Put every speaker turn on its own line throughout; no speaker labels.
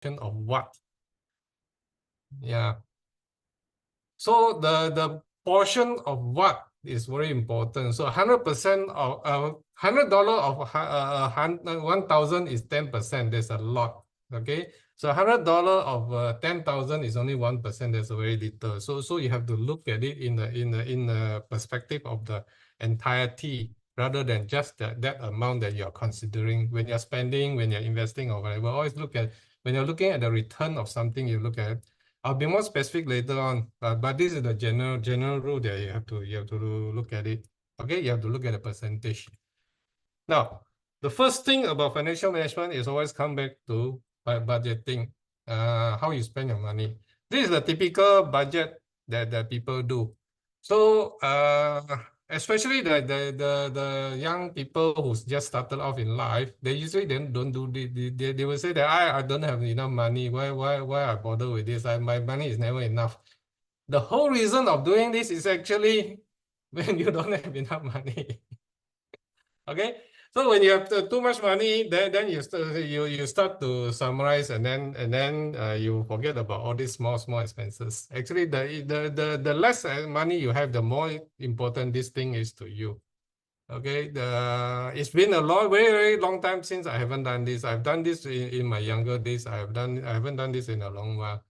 of what? Yeah. So the portion of what is very important. So 100% of $100 of 1,000 is 10%. There's a lot. Okay. So $100 of 10,000 is only 1%. That's very little. So you have to look at it in the perspective of the entirety rather than just that amount that you're considering when you're spending, when you're investing or whatever. Always look at when you're looking at the return of something, you look at. I'll be more specific later on, but this is the general rule that you have to look at it. Okay, you have to look at the percentage. Now, the first thing about financial management is always come back to budgeting, how you spend your money. This is the typical budget that people do. So especially the young people who just started off in life, they usually don't do they will say that I don't have enough money. Why I bother with this? My money is never enough. The whole reason of doing this is actually when you don't have enough money. Okay, so when you have too much money, then you start to summarize, and then you forget about all these small expenses. Actually, the less money you have, the more important this thing is to you. Okay, it's been a very long time since I haven't done this. I've done this in my younger days. I haven't done this in a long while.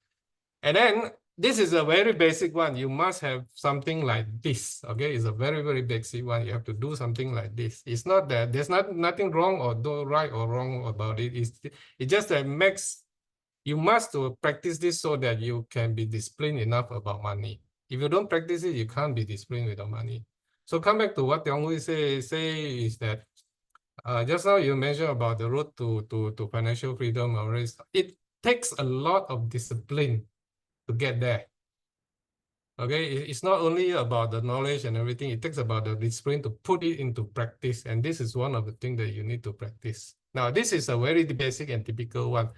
And then this is a very basic one. You must have something like this. Okay, it's a very basic one. You have to do something like this. It's not that there's nothing wrong or right or wrong about it. It's just that you must practice this so that you can be disciplined enough about money. If you don't practice it, you can't be disciplined without money. So come back to what Tiong Hui say is that just now you mentioned about the road to financial freedom or risk. It takes a lot of discipline to get there. Okay, it's not only about the knowledge and everything, it takes about the discipline to put it into practice. And this is one of the things that you need to practice. Now, this is a very basic and typical one.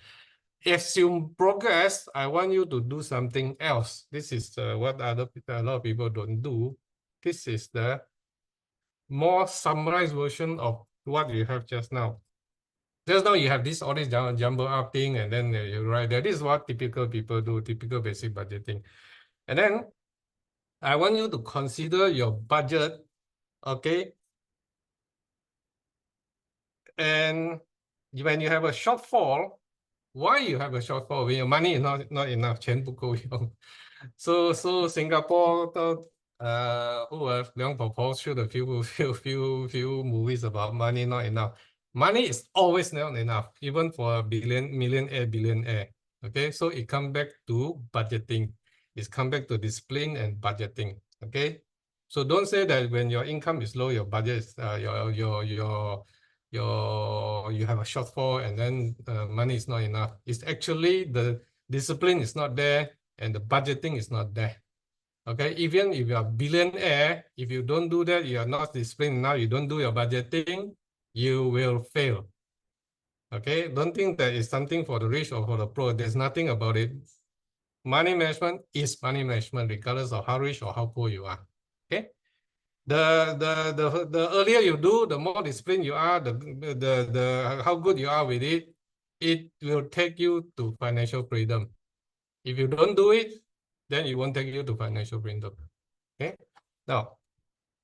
As you progress, I want you to do something else. This is what a lot of people don't do. This is the more summarized version of what you have just now. Just now you have all this jumble up thing, and then you write that. This is what typical people do, typical basic budgeting. And then I want you to consider your budget, okay? And when you have a shortfall, why you have a shortfall? When your money is not enough, 钱不够用. So Singapore, Liang Po showed a few movies about money not enough. Money is always not enough, even for a billionaire. Okay, so it comes back to budgeting. It's come back to discipline and budgeting. Okay, so don't say that when your income is low, your budget is you have a shortfall and then money is not enough. It's actually the discipline is not there and the budgeting is not there. Okay, even if you are a billionaire, if you don't do that, you are not disciplined now, you don't do your budgeting, you will fail. Okay, don't think that it's something for the rich or for the pro. There's nothing about it. Money management is money management, regardless of how rich or how poor you are. Okay. The earlier you do, the more disciplined you are, the how good you are with it, it will take you to financial freedom. If you don't do it, then it won't take you to financial freedom. Okay. Now,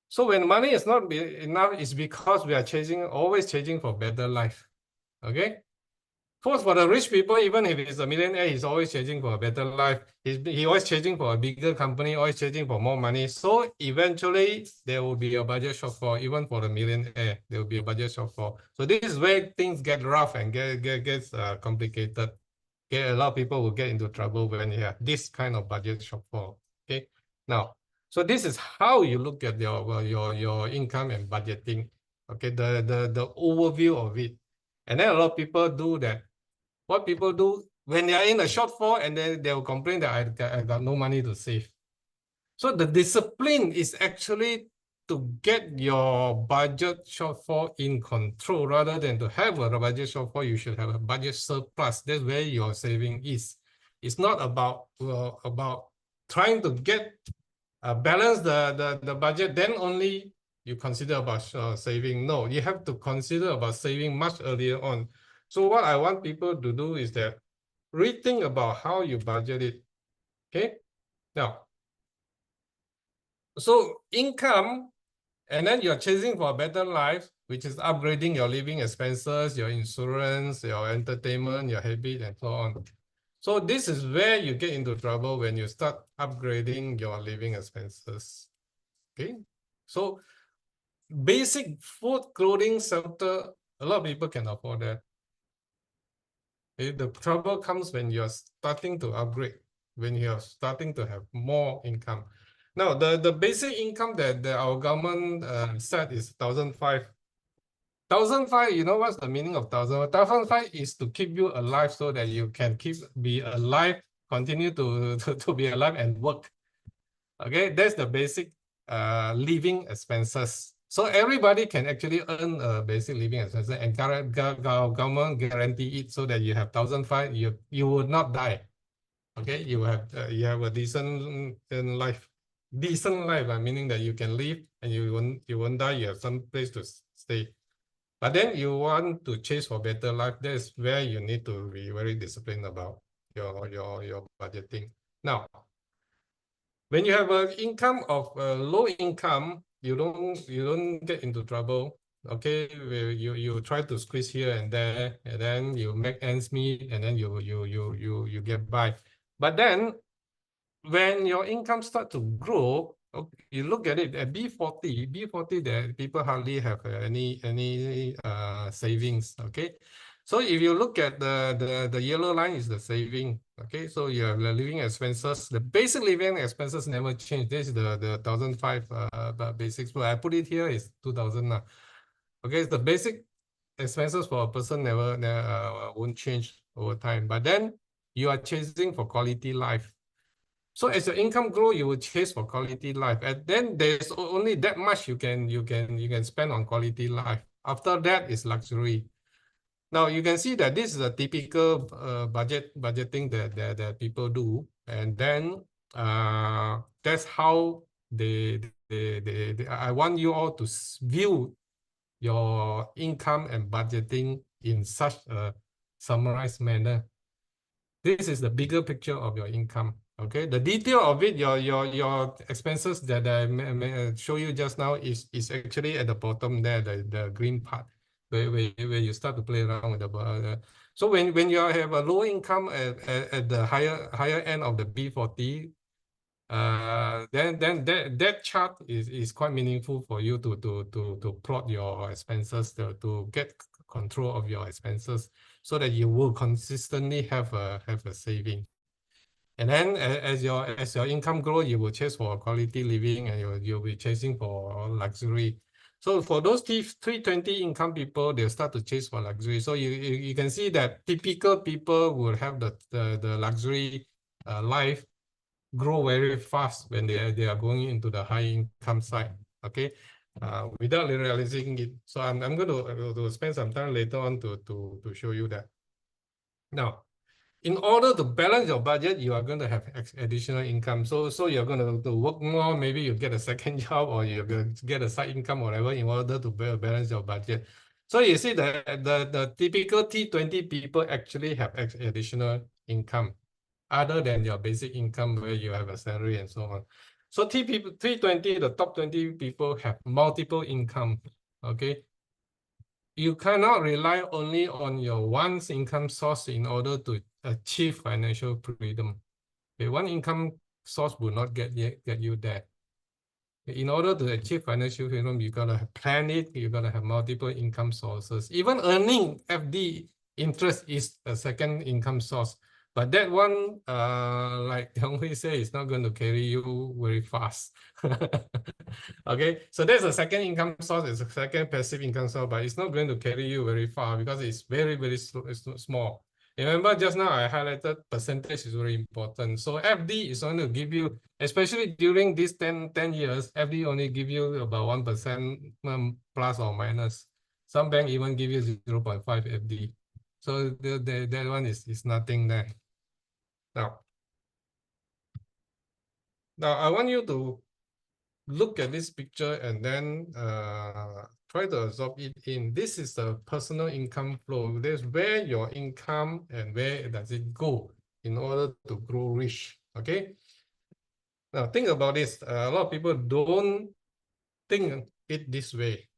so when money is not enough, it's because we are always chasing for better life. Okay. For the rich people, even if he's a millionaire, he's always chasing for a better life. He's always chasing for a bigger company, always chasing for more money. So eventually, there will be a budget shortfall. Even for the millionaire, there will be a budget shortfall. So this is where things get rough and gets complicated. Okay, a lot of people will get into trouble when you have this kind of budget shortfall. Okay, now, so this is how you look at your income and budgeting. Okay, the overview of it. And then a lot of people do that. What people do when they are in a shortfall and then they will complain that I got no money to save. So the discipline is actually to get your budget shortfall in control rather than to have a budget shortfall. You should have a budget surplus. That's where your saving is. It's not about trying to get balance the budget. Then only you consider about saving. No, you have to consider about saving much earlier on. So what I want people to do is that rethink about how you budget it. Okay. Now, so income, and then you're chasing for a better life, which is upgrading your living expenses, your insurance, your entertainment, your habit, and so on. So this is where you get into trouble when you start upgrading your living expenses. Okay. So basic food, clothing, shelter, a lot of people can afford that. The trouble comes when you're starting to upgrade, when you're starting to have more income. Now, the basic income that our government set is 1,500. 1,500, you know what's the meaning of 1,000? 1,500 is to keep you alive so that you can be alive, continue to be alive and work. Okay, that's the basic living expenses. So everybody can actually earn a basic living expenses, and government guarantee it so that you have 1,500, you would not die. Okay, you have a decent life. Decent life, meaning that you can live and you won't die, you have some place to stay. But then you want to chase for better life, that's where you need to be very disciplined about your budgeting. Now, when you have an income of low income, you don't get into trouble. Okay, you try to squeeze here and there, and then you make ends meet, and then you get by. But then when your income start to grow, okay, you look at it at B40, the people hardly have any savings. Okay, so if you look at the yellow line is the saving. Okay, so you have the living expenses. The basic living expenses never change. This is the 1,500 basics. But I put it here is 2,000 now. Okay, the basic expenses for a person never won't change over time. But then you are chasing for quality life. So as your income grow, you will chase for quality life, and then there's only that much you can spend on quality life. After that is luxury. Now you can see that this is a typical budgeting that people do, and then that's how I want you all to view your income and budgeting in such a summarized manner. This is the bigger picture of your income. Okay, the detail of it, your expenses that I show you just now is actually at the bottom there, the green part, where you start to play around with the. So when you have a low income at the higher end of the B40, then that chart is quite meaningful for you to plot your expenses, to get control of your expenses, so that you will consistently have a saving. And then as your income grows, you will chase for quality living, and you'll be chasing for luxury. So for those 320 income people, they'll start to chase for luxury. So you can see that typical people will have the luxury life grow very fast when they are going into the high income side. Okay, without realizing it. So I'm going to spend some time later on to show you that. Now, in order to balance your budget, you are going to have additional income. So you're going to work more. Maybe you get a second job, or you're going to get a side income, whatever, in order to balance your budget. So you see that the typical T20 people actually have additional income other than your basic income where you have a salary and so on. So T20, the top 20 people have multiple income. Okay. You cannot rely only on your one income source in order to achieve financial freedom. Okay, one income source will not get you there. In order to achieve financial freedom, you gotta plan it. You gotta have multiple income sources. Even earning FD interest is a second income source, but that one, like Tiong Hui say, is not going to carry you very fast. Okay, so there's a second income source. It's a second passive income source, but it's not going to carry you very far because it's very small. Remember just now I highlighted percentage is very important. So FD is going to give you, especially during these 10 years, FD only give you about 1% plus or minus. Some bank even give you 0.5 FD. So that one is nothing there. Now I want you to look at this picture and then try to absorb it in. This is the personal income flow. There's where your income and where does it go in order to grow rich. Okay. Now think about this. A lot of people don't think it this way.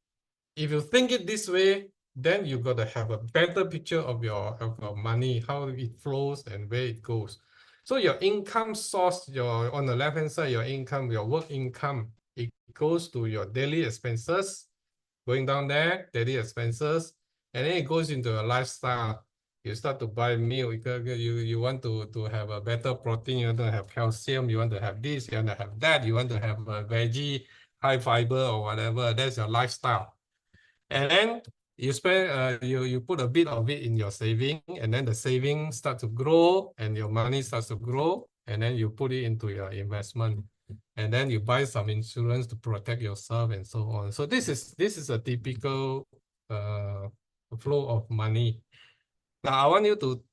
If you think it this way, then you got to have a better picture of your money, how it flows and where it goes. So your income source, your on the left hand side, your income, your work income, it goes to your daily expenses, going down there, daily expenses, and then it goes into your lifestyle. You start to buy meal, you want to have a better protein, you want to have calcium, you want to have this, you want to have that, you want to have a veggie, high fiber or whatever. That's your lifestyle. And then you spend you put a bit of it in your saving, and then the saving starts to grow and your money starts to grow, and then you put it into your investment, and then you buy some insurance to protect yourself and so on. So this is a typical flow of money. Now I want you to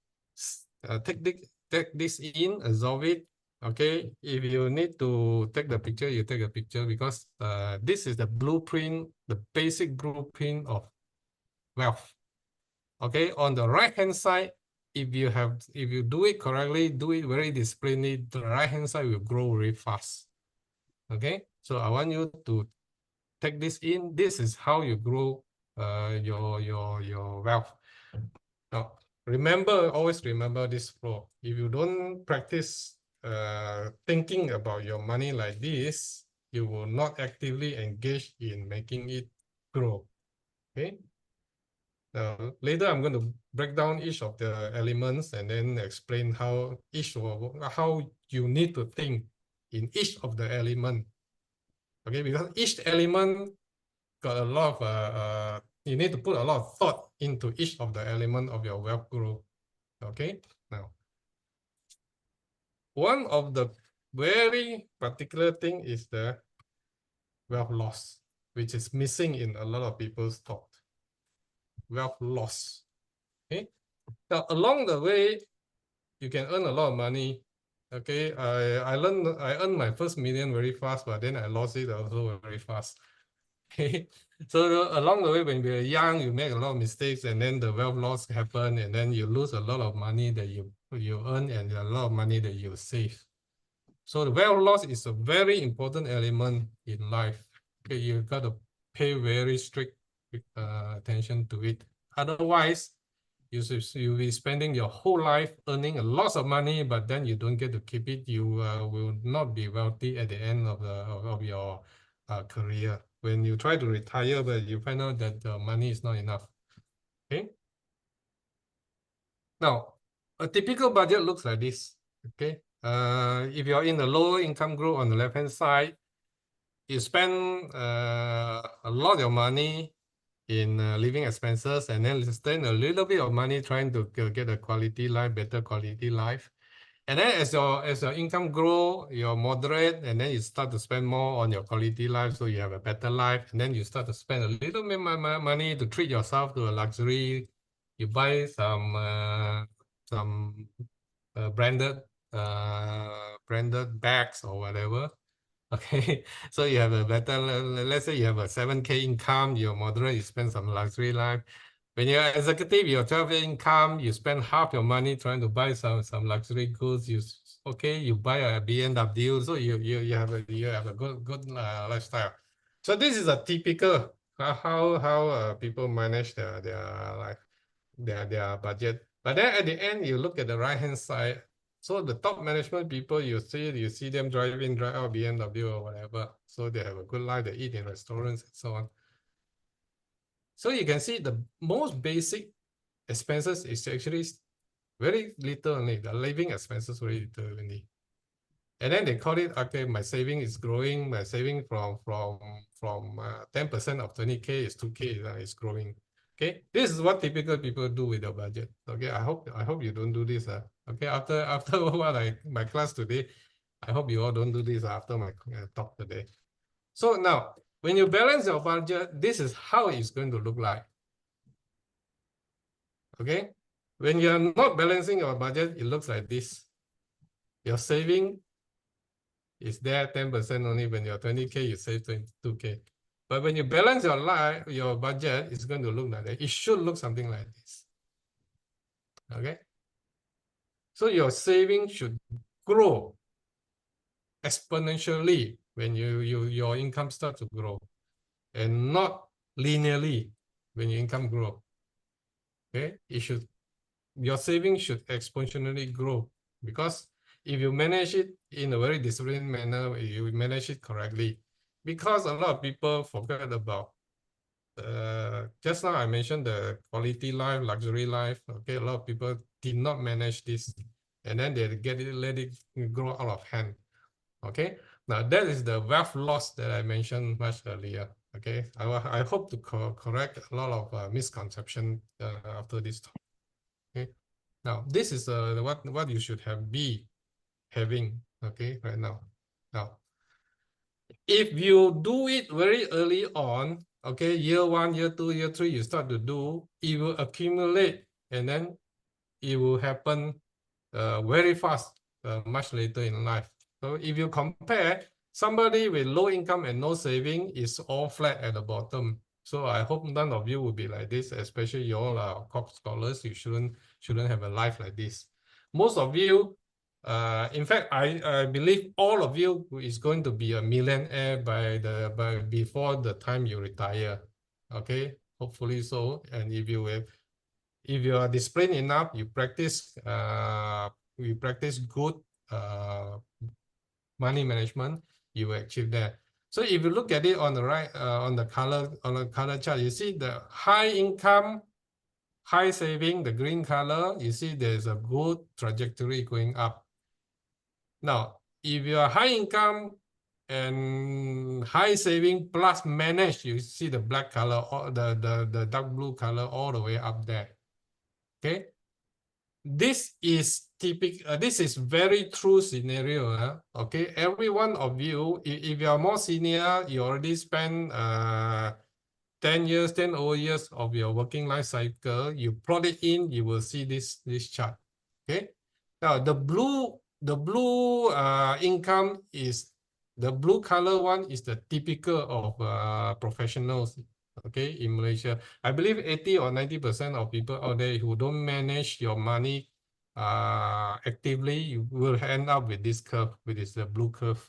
take this in, absorb it. Okay, if you need to take the picture, you take a picture, because this is the blueprint, the basic blueprint of wealth. Okay, on the right hand side, if you do it correctly, do it very disciplinedly, the right hand side will grow very fast. Okay, so I want you to take this in. This is how you grow your wealth. Now, always remember this flow. If you don't practice thinking about your money like this, you will not actively engage in making it grow. Okay. Now, later I'm going to break down each of the elements and then explain how you need to think in each of the element. Okay, because each element got a lot of you need to put a lot of thought into each of the element of your wealth growth. Okay, now one of the very particular thing is the wealth loss, which is missing in a lot of people's thought. Wealth loss. Okay, now along the way, you can earn a lot of money. Okay, I earned my first million very fast, but then I lost it also very fast. Okay, so along the way, when you're young, you make a lot of mistakes, and then the wealth loss happen, and then you lose a lot of money that you earn and a lot of money that you save. So the wealth loss is a very important element in life. Okay, you got to pay very strict attention to it. Otherwise, you'll be spending your whole life earning a lot of money, but then you don't get to keep it. You will not be wealthy at the end of your career. When you try to retire, but you find out that the money is not enough. Okay. Now, a typical budget looks like this. Okay. If you're in the lower income group on the left hand side, you spend a lot of money in living expenses, and then spend a little bit of money trying to get a quality life, better quality life. And then as your income grow, you're moderate, and then you start to spend more on your quality life, so you have a better life. And then you start to spend a little bit money to treat yourself to a luxury. You buy some branded bags or whatever. Okay, so you have a better, let's say you have a 7K income, you're moderate, you spend some luxury life. When you're executive, your 12K income, you spend half your money trying to buy some luxury goods. You buy a BMW, so you have a good lifestyle. So this is a typical how people manage their life, their budget. But then at the end, you look at the right hand side. So the top management people, you see them drive out BMW or whatever. So they have a good life, they eat in restaurants and so on. So you can see the most basic expenses is actually very little only. The living expenses very little only. And then they call it, okay, my saving is growing. My saving from 10% of 20K is 2K is growing. Okay, this is what typical people do with the budget. Okay, I hope you don't do this. Okay, after what my class today, I hope you all don't do this after my talk today. So now, when you balance your budget, this is how it's going to look like. Okay, when you're not balancing your budget, it looks like this. Your saving It's there 10% only. When you're 20K, you save 22K. But when you balance your life, your budget, it's going to look like that. It should look something like this. Okay. So your saving should grow exponentially when your income starts to grow, and not linearly when your income grow. Okay, your savings should exponentially grow, because if you manage it in a very disciplined manner, you manage it correctly. Because a lot of people forget about just now I mentioned the quality life, luxury life. Okay, a lot of people did not manage this, and then they let it grow out of hand. Okay, now that is the wealth loss that I mentioned much earlier. Okay, I hope to correct a lot of misconception after this talk. Okay, now this is what you should be having. Okay, right now. Now, if you do it very early on, okay, year 1, year 2, year 3, you start to do, it will accumulate, and then it will happen very fast, much later in life. So if you compare, somebody with low income and no saving is all flat at the bottom. So I hope none of you will be like this, especially you all are Kuok scholars. You shouldn't have a life like this. Most of you, in fact, I believe all of you is going to be a millionaire before the time you retire. Okay, hopefully so. And if you are disciplined enough, you practice good money management, you will achieve that. So if you look at it on the right, on the color chart, you see the high income, high saving, the green color, you see there's a good trajectory going up. Now, if you are high income and high saving plus manage, you see the black color or the dark blue color all the way up there. Okay. This is typical. This is very true scenario. Okay, every one of you, if you are more senior, you already spend 10 years, 10 over years of your working life cycle. You plot it in, you will see this chart. Okay. Now the blue income is the blue color one is the typical of professionals. Okay, in Malaysia, I believe 80 or 90% of people out there who don't manage your money actively, you will end up with this curve, which is the blue curve.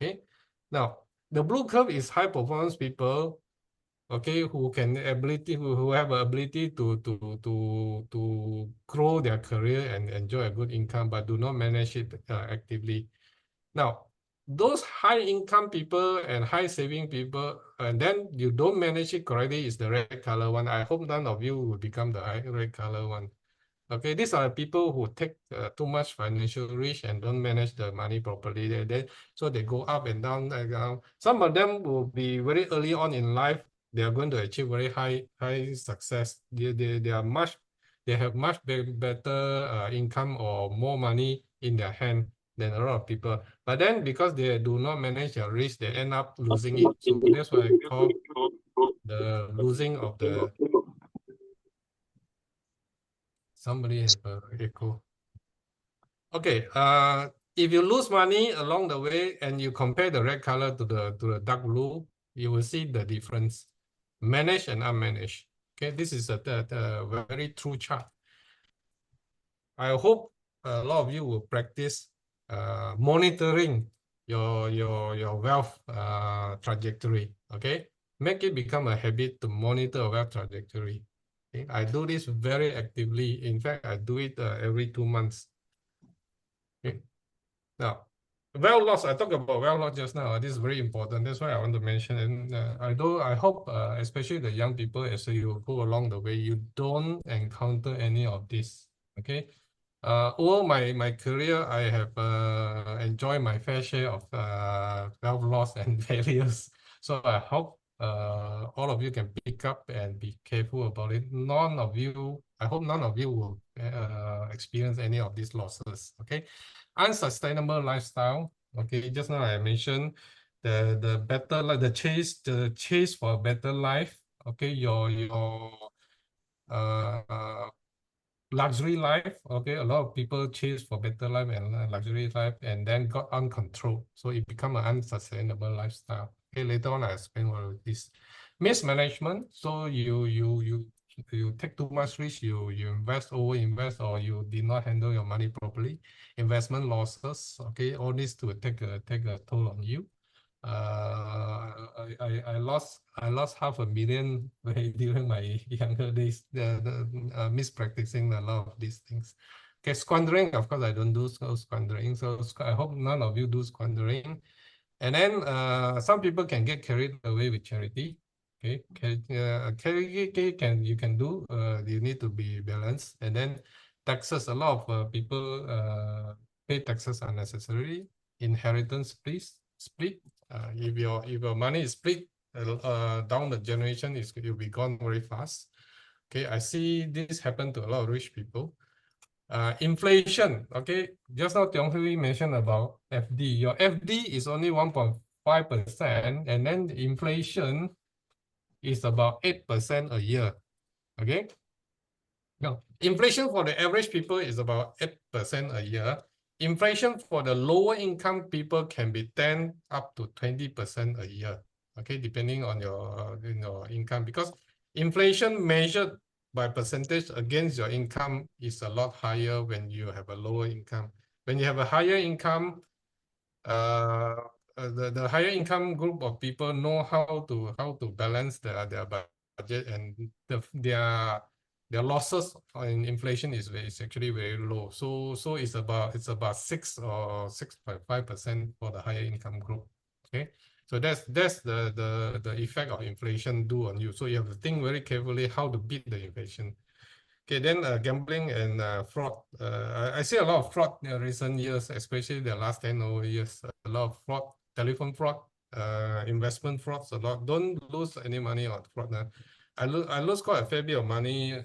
Okay, now the blue curve is high performance people, okay, who have the ability to grow their career and enjoy a good income, but do not manage it actively. Now, those high income people and high saving people, and then you don't manage it correctly, is the red color one. I hope none of you will become the red color one. Okay, these are people who take too much financial risk and don't manage the money properly. So they go up and down. Some of them will be very early on in life. They are going to achieve very high success. They have much better income or more money in their hand than a lot of people. But then because they do not manage their risk, they end up losing it. So that's why I call the losing of the. Somebody have a echo. Okay, if you lose money along the way and you compare the red color to the dark blue, you will see the difference, managed and unmanaged. Okay, this is a very true chart. I hope a lot of you will practice monitoring your wealth trajectory. Okay, make it become a habit to monitor a wealth trajectory. Okay? I do this very actively. In fact, I do it every 2 months. Okay. Now, wealth loss, I talked about wealth loss just now. This is very important. That's why I want to mention. And I hope, especially the young people, as you go along the way, you don't encounter any of this. Okay. Over my career, I have enjoyed my fair share of wealth loss and failures. So I hope all of you can pick up and be careful about it. I hope none of you will experience any of these losses. Okay, unsustainable lifestyle. Okay, just now I mentioned the better life, the chase for a better life. Okay, your luxury life. Okay, a lot of people chase for better life and luxury life, and then got uncontrolled, so it become an unsustainable lifestyle. Okay, later on I explain what it is. Mismanagement. So you take too much risk, you over invest, or you did not handle your money properly. Investment losses. Okay, all this to take a toll on you. I lost $500,000 during my younger days. Mispracticing a lot of these things. Okay, squandering. Of course, I don't do squandering. So I hope none of you do squandering. And then some people can get carried away with charity. Okay, charity you can do. You need to be balanced. And then taxes. A lot of people pay taxes unnecessarily. Inheritance, please split. If your money is split down the generation, it will be gone very fast. Okay, I see this happen to a lot of rich people. Inflation. Okay, just now Tiong Hui mentioned about FD. Your FD is only 1.5%, and then the inflation is about 8% a year. Okay. No, inflation for the average people is about 8% a year. Inflation for the lower income people can be 10 up to 20% a year. Okay, depending on your income, because inflation measured by percentage against your income is a lot higher when you have a lower income. When you have a higher income, the higher income group of people know how to balance their budget, and their losses in inflation is actually very low. So it's about 6 or 6.5% for the higher income group. Okay, so that's the effect of inflation do on you. So you have to think very carefully how to beat the inflation. Okay, then gambling and fraud. I see a lot of fraud in recent years, especially the last 10 over years. A lot of fraud, telephone fraud, investment frauds, a lot. Don't lose any money on fraud. I lose quite a fair bit of money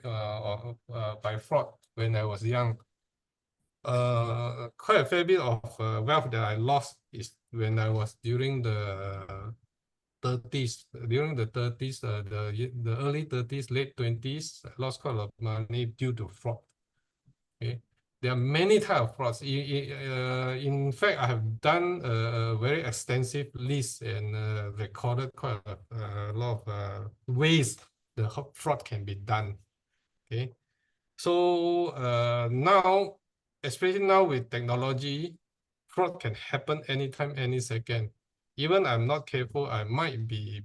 by fraud when I was young. Quite a fair bit of wealth that I lost is when I was during the 30s. During the 30s, the early 30s, late 20s, I lost quite a lot of money due to fraud. Okay, there are many types of frauds. In fact, I have done a very extensive list and recorded quite a lot of ways the fraud can be done. Okay, so now, especially now with technology, fraud can happen anytime, any second. Even I'm not careful, I might be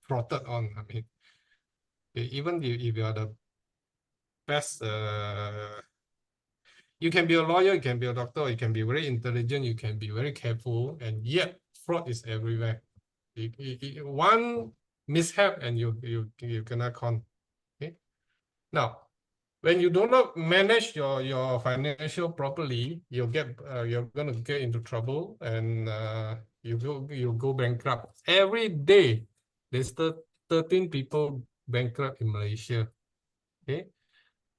frauded on. I mean, even if you are the best, you can be a lawyer, you can be a doctor, you can be very intelligent, you can be very careful, and yet fraud is everywhere. One mishap and you cannot con. Okay. Now, when you do not manage your financial properly, you're gonna get into trouble, and you go bankrupt. Every day, there's 13 people bankrupt in Malaysia. Okay,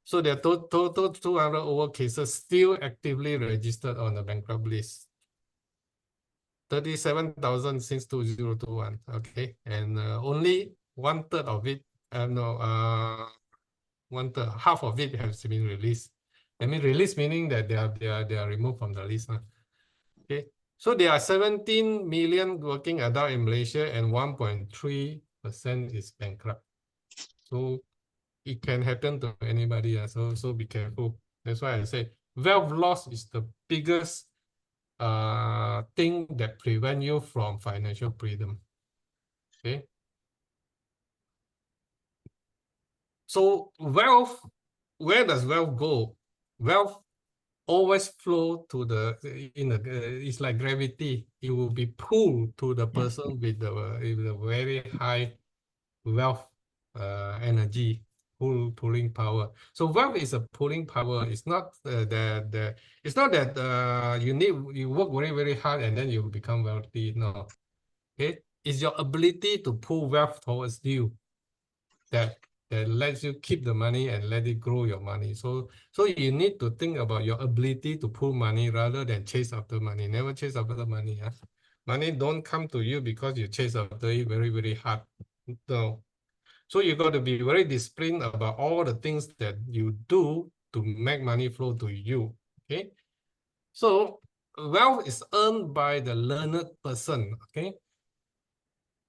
so there are total 200 over cases still actively registered on the bankrupt list. 37,000 since 2021. Okay, and only 1/3 of it, half of it has been released. I mean, released meaning that they are removed from the list. Okay, so there are 17 million working adult in Malaysia, and 1.3% is bankrupt. So it can happen to anybody. So be careful. That's why I say wealth loss is the biggest thing that prevent you from financial freedom. Okay. So wealth, where does wealth go? Wealth always flow to it's like gravity. It will be pulled to the person with the very high wealth energy, pulling power. So wealth is a pulling power. It's not it's not that you work very, very hard and then you become wealthy. No. Okay. It's your ability to pull wealth towards you that lets you keep the money and let it grow your money. So you need to think about your ability to pull money rather than chase after money. Never chase after the money. Money don't come to you because you chase after it very, very hard. No. So you got to be very disciplined about all the things that you do to make money flow to you. Okay. So wealth is earned by the learned person. Okay.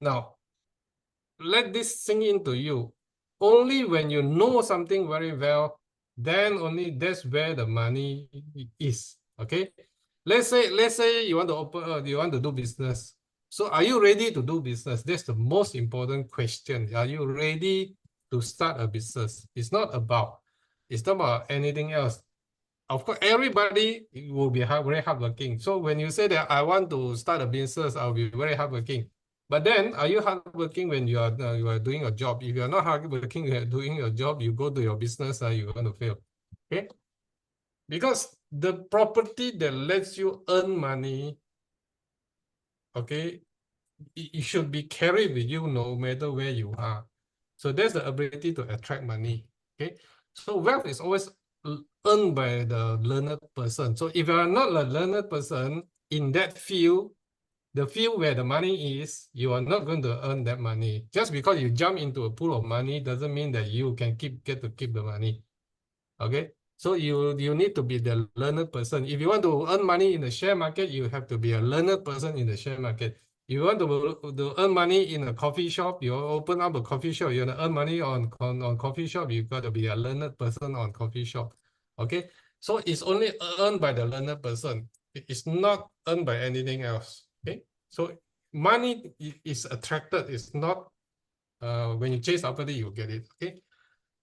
Now, let this sink into you. Only when you know something very well, then only that's where the money is. Okay. Let's say you want to you want to do business. So are you ready to do business? That's the most important question. Are you ready to start a business? It's not about anything else. Of course, everybody will be very hardworking. So when you say that I want to start a business, I'll be very hardworking. But then, are you hardworking when you are doing a job? If you are not hardworking, you are doing your job, you go to your business, you're going to fail. Okay? Because the property that lets you earn money, okay, it should be carried with you no matter where you are. So that's the ability to attract money. Okay. So wealth is always earned by the learned person. So if you are not a learned person in that field, the field where the money is, you are not going to earn that money. Just because you jump into a pool of money doesn't mean that you can get to keep the money. Okay. So you need to be the learned person. If you want to earn money in the share market, you have to be a learned person in the share market. If you want to earn money in a coffee shop, you open up a coffee shop, you want to earn money on coffee shop, you got to be a learned person on coffee shop. Okay. So it's only earned by the learned person. It's not earned by anything else. Okay. So money is attracted. It's not when you chase after it, you get it. Okay.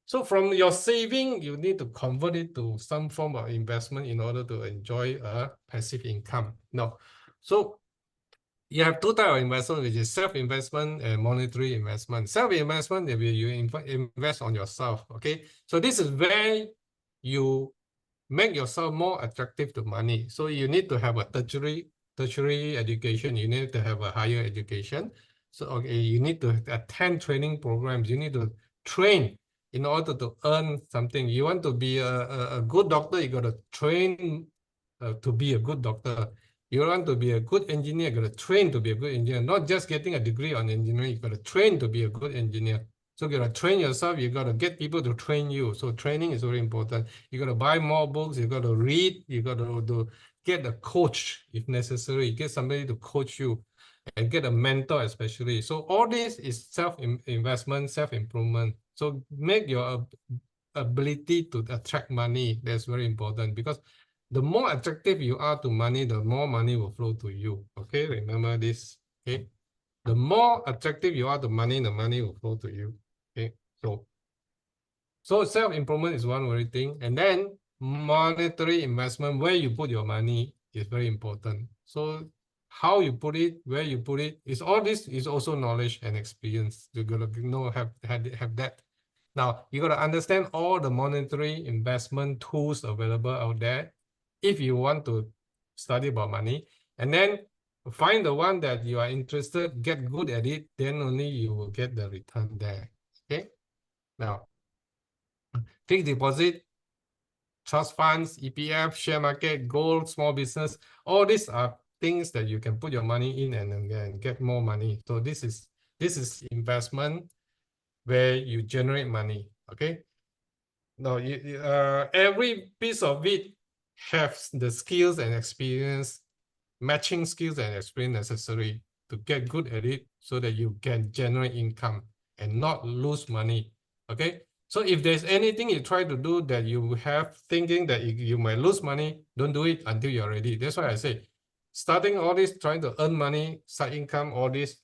So from your saving, you need to convert it to some form of investment in order to enjoy a passive income. No. So you have two types of investment, which is self-investment and monetary investment. Self-investment, if you invest on yourself, okay? So this is where you make yourself more attractive to money. So you need to have a tertiary education. You need to have a higher education. So okay, you need to attend training programs. You need to train in order to earn something. You want to be a good doctor, you got to train to be a good doctor. You want to be a good engineer, you got to train to be a good engineer. Not just getting a degree on engineering, you got to train to be a good engineer. So you got to train yourself, you got to get people to train you. So training is very important. You got to buy more books, you got to read, you got to get a coach if necessary, get somebody to coach you and get a mentor especially. So all this is self-investment, self-improvement. So make your ability to attract money. That's very important because the more attractive you are to money, the more money will flow to you. Okay, remember this. Okay, the more attractive you are to money, the money will flow to you. Okay, so self-improvement is one very thing, and then monetary investment, where you put your money is very important. So how you put it, where you put it, is all this is also knowledge and experience. You gotta know have that. Now you gotta understand all the monetary investment tools available out there if you want to study about money, and then find the one that you are interested, get good at it, then only you will get the return there. Okay. Now, fixed deposit, trust funds, EPF, share market, gold, small business, all these are things that you can put your money in and get more money. So this is investment where you generate money. Okay. Now every piece of it has the skills and experience, matching skills and experience necessary to get good at it so that you can generate income and not lose money. Okay. So if there's anything you try to do that you have thinking that you might lose money, don't do it until you're ready. That's why I say, starting all this, trying to earn money, side income, all this,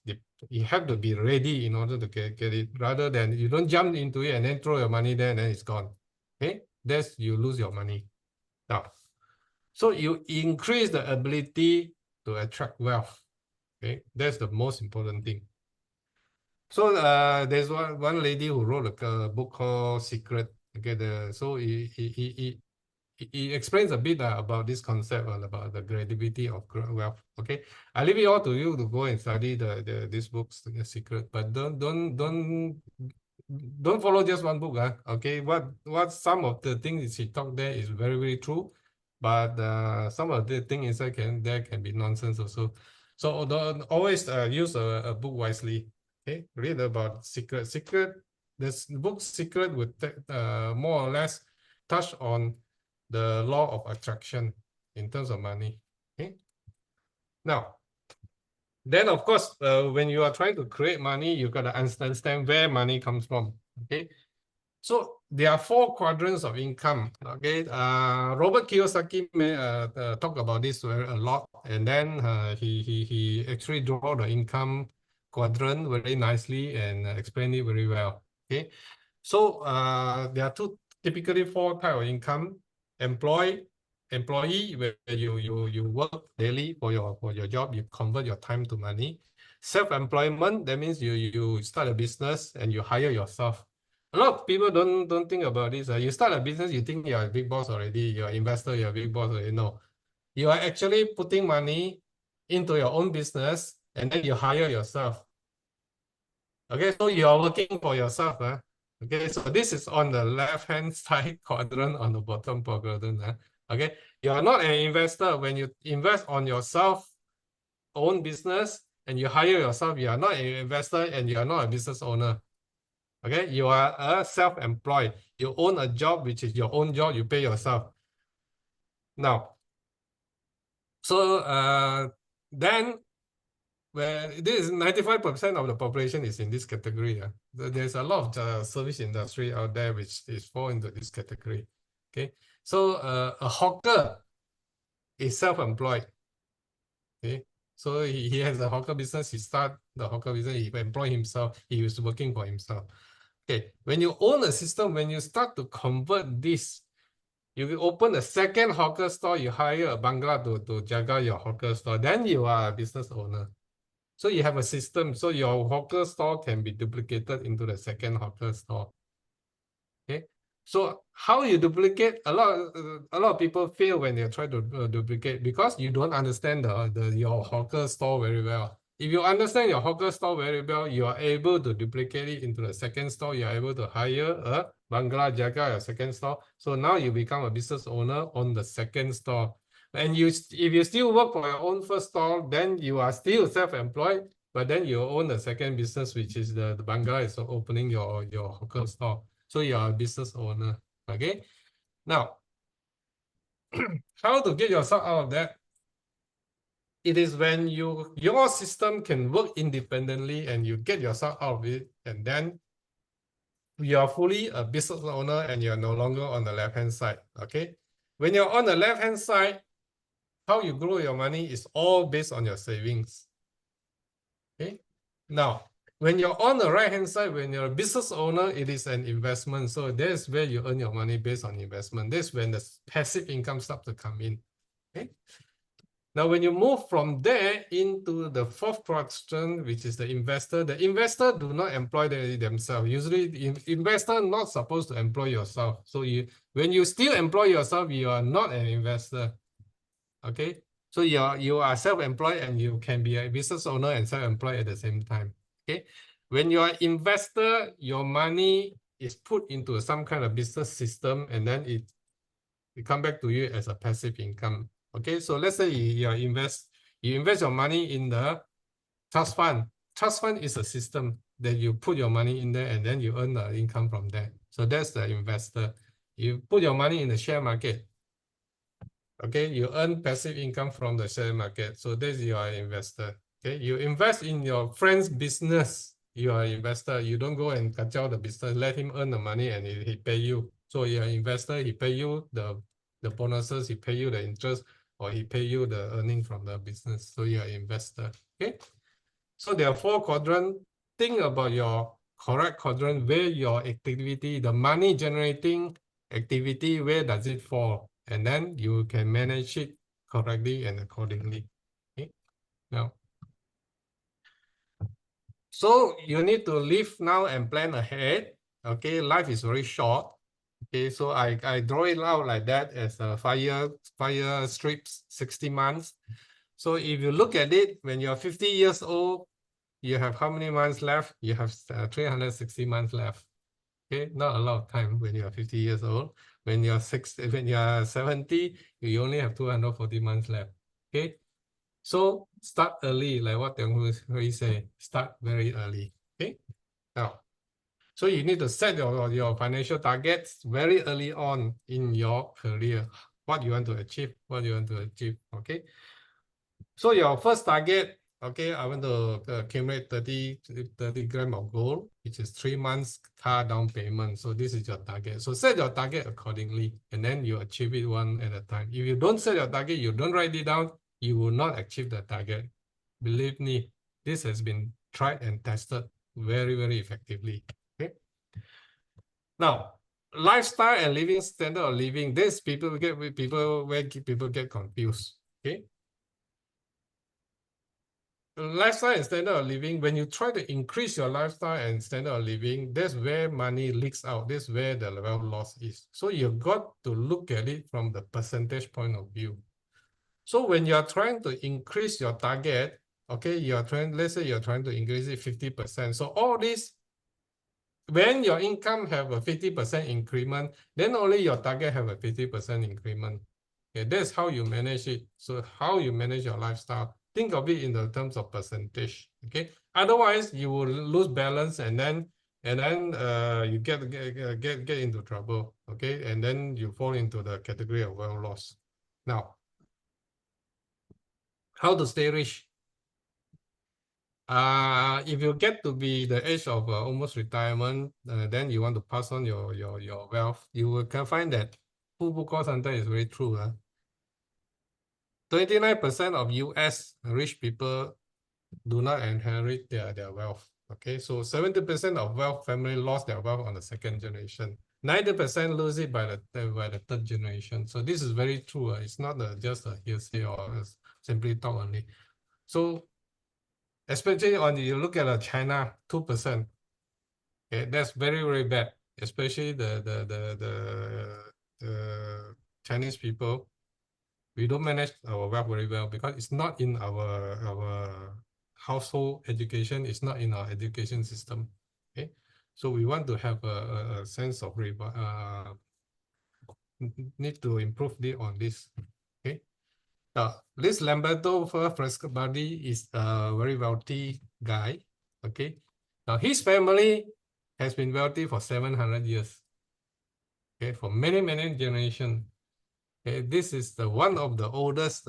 you have to be ready in order to get it, rather than you don't jump into it and then throw your money there and then it's gone. Okay, that's you lose your money. Now, so you increase the ability to attract wealth. Okay, that's the most important thing. So there's one lady who wrote a book called Secret. Okay, so he explains a bit about this concept about the credibility of wealth. Okay, I leave it all to you to go and study these books, The Secret. But don't follow just one book. Okay, what some of the things she talked there is very true, but some of the things inside can be nonsense also. So don't always use a book wisely. Okay, read about Secret. this book secret would more or less touch on the law of attraction in terms of money. Okay. Now, then of course, when you are trying to create money, you got to understand where money comes from. Okay. So there are 4 quadrants of income. Okay, Robert Kiyosaki may talk about this a lot, and then he actually draw the income quadrant very nicely and explain it very well. Okay, so there are typically 4 type of income: employee, where you work daily for your job, you convert your time to money. Self-employment, that means you start a business and you hire yourself. A lot of people don't think about this. You start a business, you think you're a big boss already, you're an investor, you're a big boss already. No, you are actually putting money into your own business and then you hire yourself. Okay, so you are working for yourself. Okay, so this is on the left-hand side quadrant on the bottom quadrant. Okay, you are not an investor. When you invest on yourself, own business, and you hire yourself, you are not an investor and you are not a business owner. Okay, you are a self-employed. You own a job, which is your own job. You pay yourself. Now, so then, where this is 95% of the population is in this category. There's a lot of service industry out there which is fall into this category. Okay, so a hawker is self-employed. Okay, so he has a hawker business. He start the hawker business. He employ himself. He was working for himself. Okay, when you own a system, when you start to convert this, you open a second hawker store, you hire a bangla to jaga your hawker store, then you are a business owner. So you have a system, so your hawker store can be duplicated into the second hawker store. Okay, so how you duplicate? A lot of people fail when they try to duplicate because you don't understand your hawker store very well. If you understand your hawker store very well, you are able to duplicate it into the second store. You are able to hire a bangla jaga your second store. So now you become a business owner on the second store. And if you still work for your own first store, then you are still self-employed, but then you own the second business, which is the bangla is opening your hawker store. So you are a business owner. Okay. Now, how to get yourself out of that? It is when your system can work independently and you get yourself out of it, and then you are fully a business owner and you're no longer on the left-hand side. Okay. When you're on the left-hand side, how you grow your money is all based on your savings. Okay. Now, when you're on the right-hand side, when you're a business owner, it is an investment. So that's where you earn your money based on investment. That's when the passive income starts to come in. Okay. Now, when you move from there into the 4th quadrant, which is the investor do not employ themselves. Usually, the investor not supposed to employ yourself. So when you still employ yourself, you are not an investor. Okay. So you are self-employed and you can be a business owner and self-employed at the same time. Okay. When you are investor, your money is put into some kind of business system and then it come back to you as a passive income. Okay. So let's say you invest your money in the trust fund. Trust fund is a system that you put your money in there and then you earn the income from there. So that's the investor. You put your money in the share market. Okay, you earn passive income from the share market. So this you are an investor. Okay, you invest in your friend's business. You are an investor. You don't go and kacau the business. Let him earn the money and he pay you. So you are an investor. He pay you the bonuses. He pay you the interest, or he pay you the earning from the business. So you are an investor. Okay. So there are 4 quadrants. Think about your correct quadrant, where your activity, the money generating activity, where does it fall? And then you can manage it correctly and accordingly. Okay. Now, so you need to live now and plan ahead. Okay, life is very short. Okay, so I draw it out like that as a 5-year strips, 60 months. So if you look at it, when you're 50 years old, you have how many months left? You have 360 months left. Okay, not a lot of time when you're 50 years old. When you're 70, you only have 240 months left. Okay, so start early, like what Tiang Hui say. Start very early. Okay, now So you need to set your financial targets very early on in your career. What you want to achieve, okay? So your first target, okay, I want to accumulate 30 grams of gold, which is 3 months car down payment. So this is your target. So set your target accordingly, and then you achieve it one at a time. If you don't set your target, you don't write it down, you will not achieve the target. Believe me, this has been tried and tested very, very effectively. Okay. Now, lifestyle and living standard of living. This people get confused. Okay. Lifestyle and standard of living, when you try to increase your lifestyle and standard of living, that's where money leaks out. That's where the wealth loss is. So you've got to look at it from the percentage point of view. So when you're trying to increase your target, okay, let's say you're trying to increase it 50%. So all this, when your income have a 50% increment, then only your target have a 50% increment. Okay, that's how you manage it. So how you manage your lifestyle, think of it in the terms of percentage. Okay, otherwise you will lose balance, and then you get into trouble. Okay, and then you fall into the category of wealth loss. Now, how to stay rich? If you get to be the age of almost retirement, then you want to pass on your wealth, you can find that 富不过 sometimes is very true. 29% of US rich people do not inherit their wealth. Okay, so 70% of wealth family lost their wealth on the second generation. 90% lose it by the third generation. So this is very true. It's not just a hearsay or simply talk only. So especially on you look at China, 2%. Okay, that's very, very bad. Especially the Chinese people, we don't manage our wealth very well because it's not in our household education. It's not in our education system. Okay, so we want to have a sense of need to improve on this. Okay. This Lamberto Frescobaldi is a very wealthy guy. Okay. Now his family has been wealthy for 700 years. Okay, for many, many generations. Okay, this is one of the oldest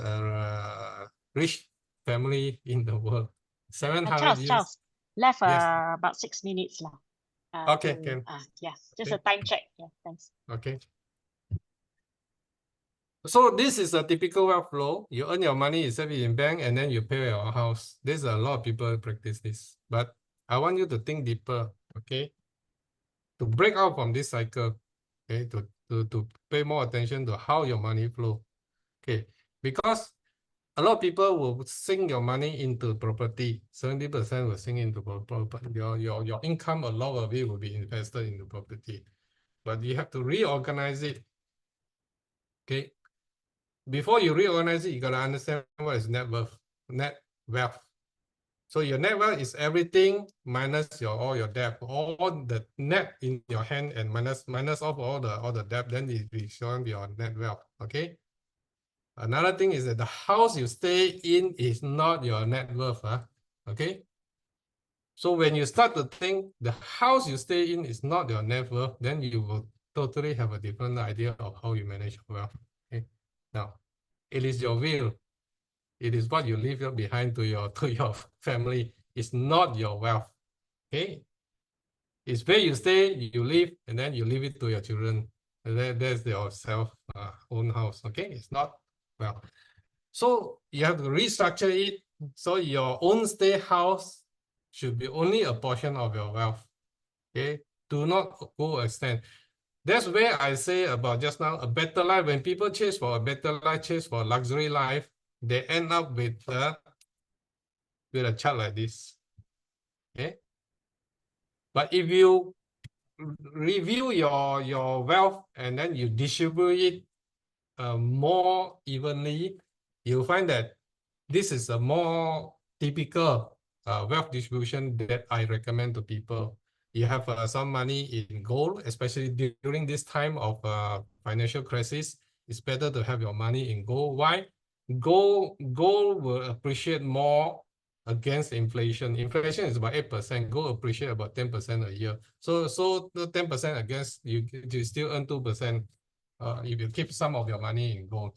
rich family in the world. 700 years.
Charles, left
Yes.
about 6 minutes now.
Okay, can.
Yeah, just
Okay.
a time check. Yeah, thanks.
Okay. So this is a typical wealth flow. You earn your money, you save it in bank, and then you pay your house. There's a lot of people practice this, but I want you to think deeper, okay? To break out from this cycle, okay? To pay more attention to how your money flow, okay? Because a lot of people will sink your money into property. 70% will sink into property. Your income, a lot of it will be invested into property, but you have to reorganize it, okay? Before you reorganize it, you gotta understand what is net wealth. So your net wealth is everything minus all your debt, all the net in your hand, and minus off all the debt. Then it will show your net wealth. Okay. Another thing is that the house you stay in is not your net worth. Okay. So when you start to think the house you stay in is not your net worth, then you will totally have a different idea of how you manage your wealth. Okay. Now, it is your will. It is what you leave behind to your family. It's not your wealth. Okay. It's where you stay, you live, and then you leave it to your children. And that's your own house. Okay. It's not well. So you have to restructure it. So your own stay house should be only a portion of your wealth. Okay. Do not go extend. That's where I say about just now, a better life. When people chase for a better life, chase for a luxury life, they end up with a chart like this. Okay. But if you review your wealth and then you distribute it more evenly, you'll find that this is a more typical wealth distribution that I recommend to people. You have some money in gold, especially during this time of financial crisis. It's better to have your money in gold. Why? Gold will appreciate more against inflation. Inflation is about 8%. Gold appreciate about 10% a year. So the 10% against you still earn 2%. If you keep some of your money in gold.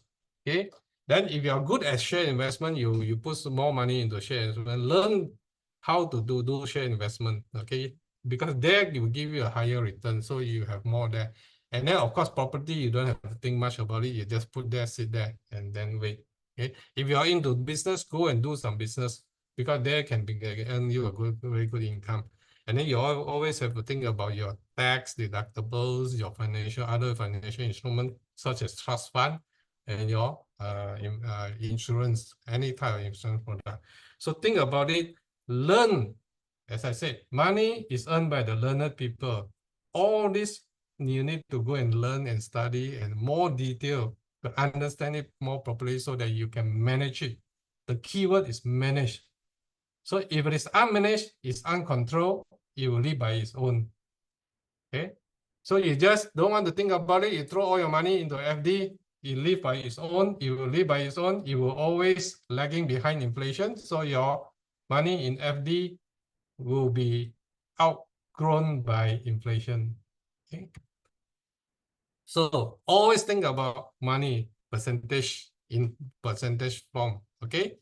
Okay. Then if you are good at share investment, you put some more money into share investment. Learn how to do share investment. Okay. Because there will give you a higher return. So you have more there. And then of course property, you don't have to think much about it. You just put there, sit there, and then wait. Okay. If you are into business, go and do some business because there can be earn you a very good income. And then you always have to think about your tax deductibles, your other financial instruments such as trust fund and your insurance, any type of insurance product. So think about it, learn. As I said, money is earned by the learned people. All this you need to go and learn and study and more detail to understand it more properly so that you can manage it. The keyword is manage. So if it is unmanaged, it's uncontrolled, it will live by its own. Okay. So you just don't want to think about it. You throw all your money into FD, it live by its own, it will live by its own, it will always lagging behind inflation. So your money in FD will be outgrown by inflation. Okay. So always think about money percentage in percentage form. Okay.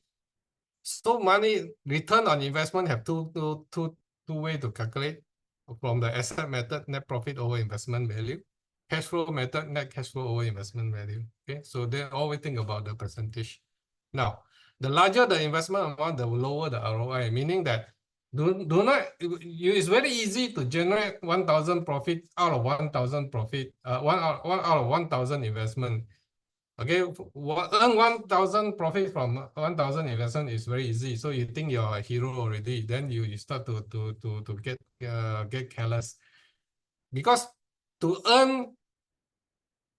So money return on investment have two way to calculate from the asset method, net profit over investment value, cash flow method, net cash flow over investment value. Okay, so they always think about the percentage. Now, the larger the investment amount, the lower the ROI, meaning that do not it's very easy to generate 1,000 profit out of 1,000 profit, one out of 1,000 investment. Okay, earn 1,000 profit from 1,000 investment is very easy. So you think you're a hero already, then you start to get careless. Because to earn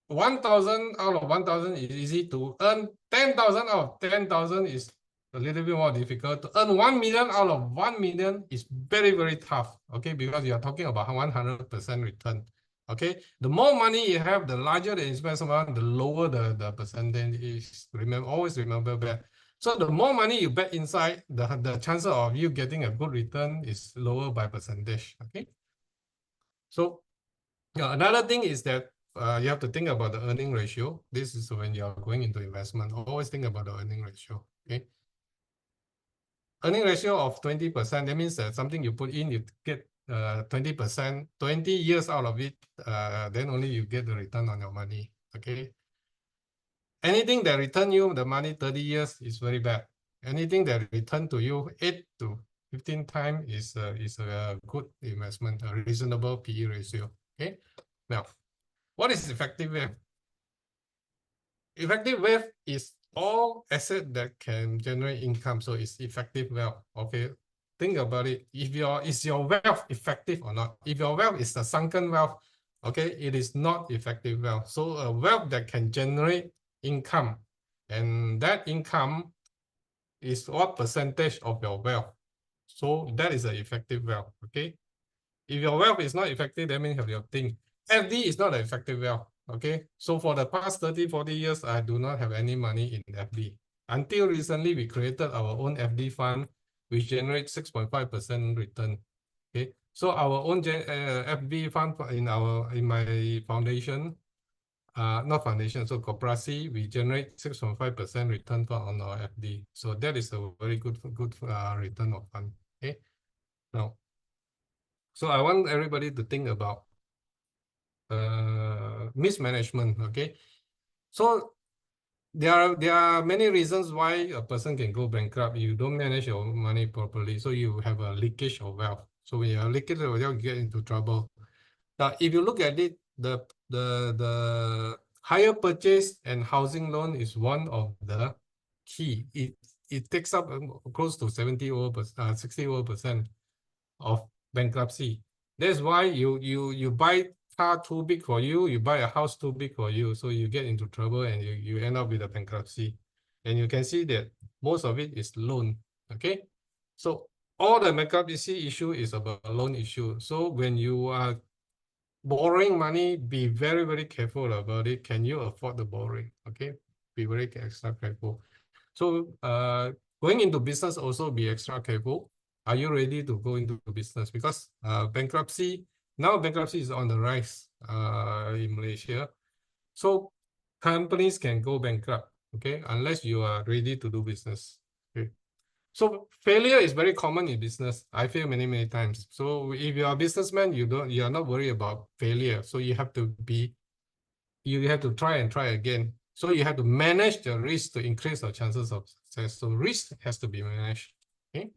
1,000 out of 1,000 is easy. To earn 10,000 out of 10,000 is a little bit more difficult. To earn 1 million out of 1 million is very, very tough. Okay, because you are talking about 100% return. Okay, the more money you have, the larger the investment amount, the lower the percentage is. Always remember that. So the more money you bet inside, the chances of you getting a good return is lower by percentage. Okay. So another thing is that you have to think about the earning ratio. This is when you are going into investment. Always think about the earning ratio. Okay. Earning ratio of 20%. That means that something you put in, you get 20%, 20 years out of it, then only you get the return on your money. Okay. Anything that return you the money 30 years is very bad. Anything that return to you 8 to 15 times is a good investment, a reasonable PE ratio. Okay. Now, what is effective wealth? Effective wealth is all asset that can generate income. So it's effective wealth. Okay. Think about it. Is your wealth effective or not? If your wealth is a sunken wealth, okay, it is not effective wealth. So a wealth that can generate income, and that income is what percentage of your wealth. So that is an effective wealth. Okay. If your wealth is not effective, that means you have your thing. FD is not an effective wealth. Okay. So for the past 30, 40 years, I do not have any money in FD. Until recently, we created our own FD fund, which generates 6.5% return. Okay. So our own FD fund in my foundation, not foundation, so corporacy, we generate 6.5% return on our FD. So that is a very good return of fund. Okay. Now, so I want everybody to think about mismanagement. Okay, so there are many reasons why a person can go bankrupt. You don't manage your money properly, so you have a leakage of wealth. So when you have leakage of wealth, you get into trouble. Now, if you look at it, the hire purchase and housing loan is one of the key. It takes up close to 60% of bankruptcy. That's why you buy car too big for you, you buy a house too big for you, so you get into trouble and you end up with a bankruptcy. And you can see that most of it is loan. Okay, so all the bankruptcy issue is about a loan issue. So when you are borrowing money, be very, very careful about it. Can you afford the borrowing? Okay, be very extra careful. So Going into business also be extra careful. Are you ready to go into business? Because bankruptcy, now bankruptcy is on the rise in Malaysia. So companies can go bankrupt, okay, unless you are ready to do business. Okay. So failure is very common in business. I fail many, many times. So if you are a businessman, you are not worried about failure. So you have to try and try again. So you have to manage the risk to increase the chances of success. So risk has to be managed. Okay.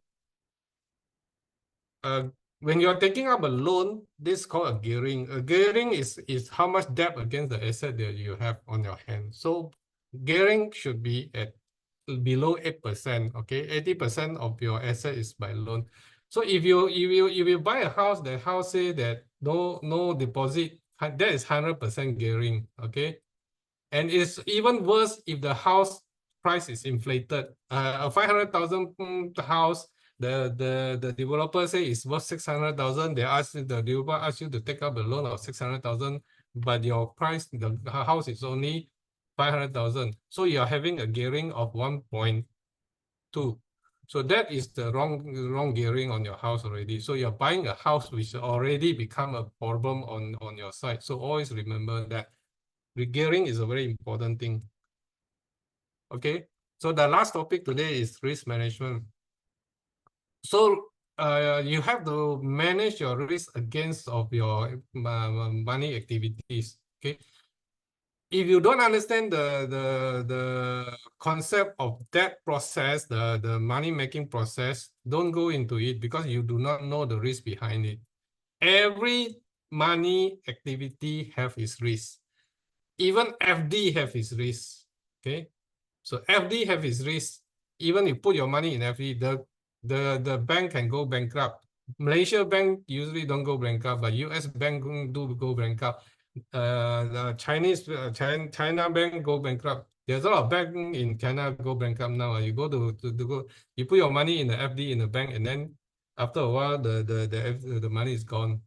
When you're taking up a loan, this is called a gearing. A gearing is how much debt against the asset that you have on your hand. So gearing should be at below 8%. Okay, 80% of your asset is by loan. So if you buy a house, the house say that no deposit, that is 100% gearing. Okay, and it's even worse if the house price is inflated. A 500,000 house, the developer say it's worth 600,000. The developer ask you to take up a loan of 600,000, but your price, the house is only 500,000. So you're having a gearing of 1.2. So that is the wrong gearing on your house already. So you're buying a house which already become a problem on your side. So always remember that. Gearing is a very important thing. Okay, so the last topic today is risk management. So you have to manage your risk against of your money activities. Okay, if you don't understand the concept of that process, the money making process, don't go into it because you do not know the risk behind it. Every money activity have its risk. Even FD have its risk. Okay, so FD have its risk. Even you put your money in FD, the bank can go bankrupt. Malaysia bank usually don't go bankrupt, but US bank do go bankrupt. The China bank go bankrupt. There's a lot of bank in China go bankrupt now. You go you put your money in the FD in the bank, and then after a while the money is gone.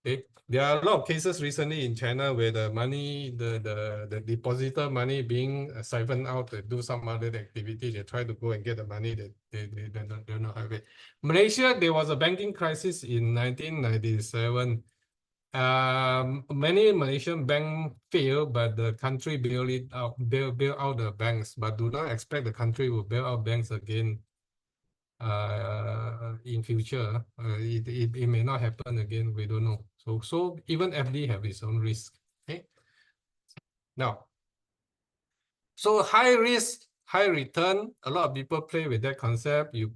Okay. There are a lot of cases recently in China where the money, the depositor money being siphoned out to do some other activity. They try to go and get the money that they don't have it. Malaysia, there was a banking crisis in 1997. Many Malaysian banks failed, but the country bail out the banks. But do not expect the country will bail out banks again. In future, it may not happen again. We don't know. So even FD have its own risk. Okay. Now, so high risk, high return. A lot of people play with that concept. You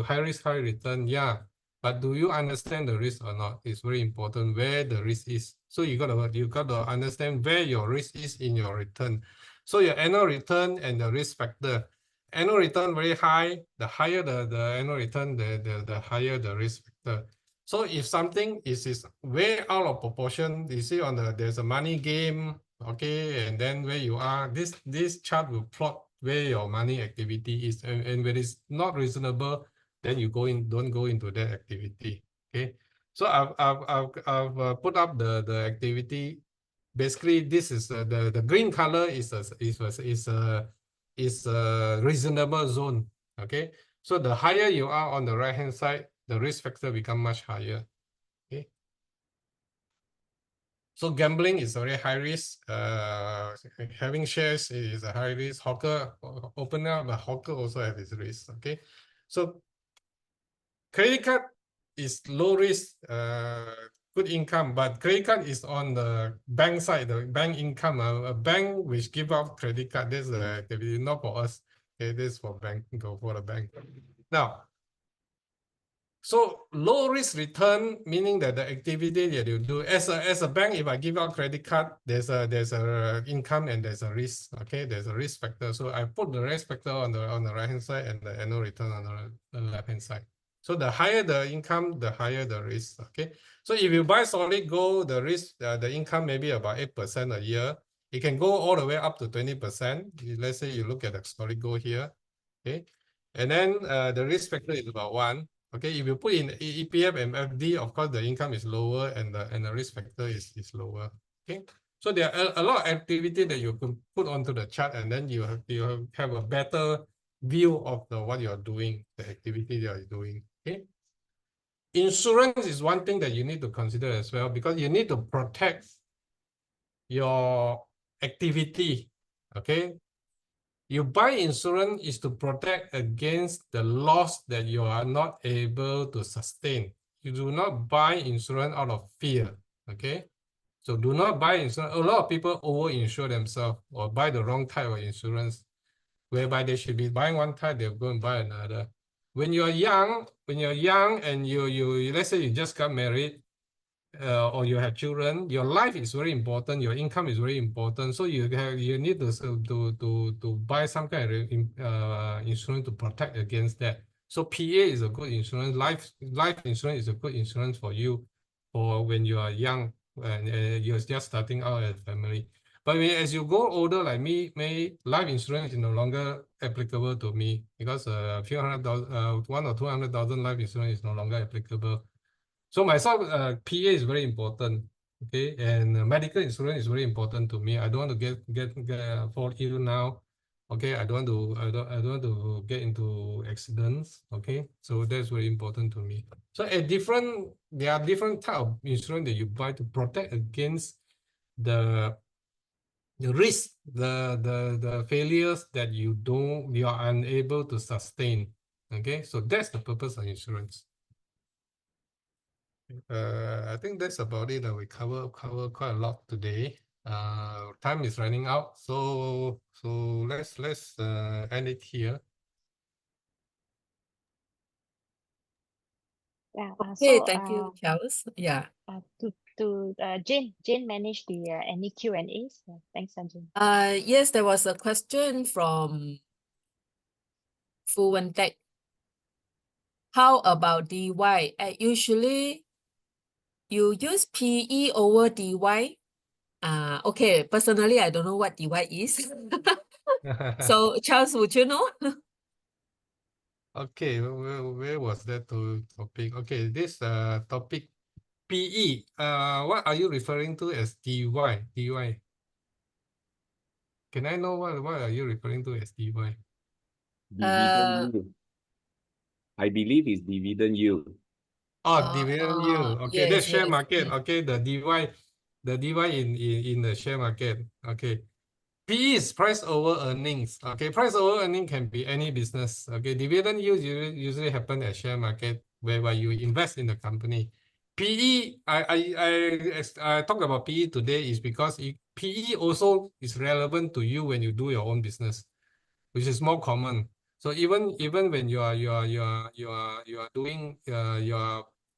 high risk, high return. Yeah, but do you understand the risk or not? It's very important where the risk is. So you got to understand where your risk is in your return. So your annual return and the risk factor. Annual return very high. The higher the annual return, the higher the risk factor. So if something is way out of proportion, you see there's a money game. Okay, and then where you are, this chart will plot where your money activity is, and when it's not reasonable, then don't go into that activity. Okay, so I've put up the activity. Basically, this is the green color is a reasonable zone. Okay, so the higher you are on the right hand side, the risk factor become much higher. Okay. So gambling is very high risk. Having shares is a high risk. Hawker open up, but hawker also have its risk. Okay, so credit card is low risk, good income, but credit card is on the bank side, the bank income. A bank which give out credit card, this is the activity, not for us. Okay, this is for bank. Go for the bank. Now, so low risk return, meaning that the activity that you do as a bank, if I give out credit card, there's a income and there's a risk. Okay, there's a risk factor. So I put the risk factor on the right hand side and the annual return on the left hand side. So the higher the income, the higher the risk. Okay, so if you buy solid gold, the risk, the income maybe about 8% a year. It can go all the way up to 20%. Let's say you look at the solid gold here. Okay, and then the risk factor is about 1. Okay, if you put in EPF and FD, of course, the income is lower and the risk factor is lower. Okay, so there are a lot of activity that you can put onto the chart, and then you have a better view of what you're doing, the activity you're doing. Okay. Insurance is one thing that you need to consider as well, because you need to protect your activity. Okay. You buy insurance is to protect against the loss that you are not able to sustain. You do not buy insurance out of fear. Okay. So do not buy insurance. A lot of people over-insure themselves or buy the wrong type of insurance, whereby they should be buying one type, they'll go and buy another. When you're young and you let's say you just got married, or you have children, your life is very important, your income is very important. So you need to buy some kind of insurance to protect against that. So PA is a good insurance. Life insurance is a good insurance for you, for when you are young and you're just starting out as a family. But as you go older, like me, life insurance is no longer applicable to me, because a few $100,000, 100,000 or 200,000 life insurance is no longer applicable. So myself, PA is very important, okay, and medical insurance is very important to me. I don't want to get fall ill now, okay. I don't want to get into accidents, okay. So that's very important to me. So there are different type of insurance that you buy to protect against the risk, the failures that you are unable to sustain, okay. So that's the purpose of insurance. I think that's about it. We cover quite a lot today. Time is running out, so let's end it here.
Yeah.
Okay, thank you, Charles. Yeah.
Jane managed the any Q&As. Thanks, Jane.
Yes, there was a question from Fuwentech. How about DY? Usually you use PE over DY. Okay, personally, I don't know what DY is. So Charles, would you know?
Okay, where was that topic? Okay, this topic PE. What are you referring to as DY? DY. Can I know what are you referring to as DY?
Dividend yield. I believe it's dividend yield.
Oh, dividend yield. Okay,
yes,
that's share
yes,
market.
yes.
Okay, the DY in the share market. Okay. PE is price over earnings. Okay, price over earning can be any business. Okay, dividend yield usually happen at share market, whereby you invest in the company. PE, I talk about PE today is because PE also is relevant to you when you do your own business, which is more common. So even when you are doing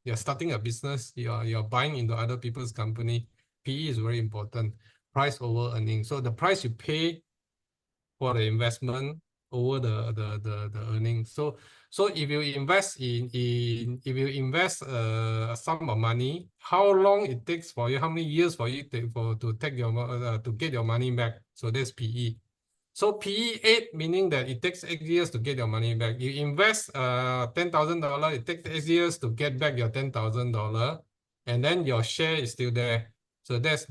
you're starting a business, you're buying into other people's company, PE is very important. Price over earning. So the price you pay for the investment over the earnings. So if you invest a sum of money, how long it takes for you, how many years for you to get your money back? So that's PE. So PE 8, meaning that it takes 8 years to get your money back. You invest $10,000, it takes 8 years to get back your $10,000, and then your share is still there. So that's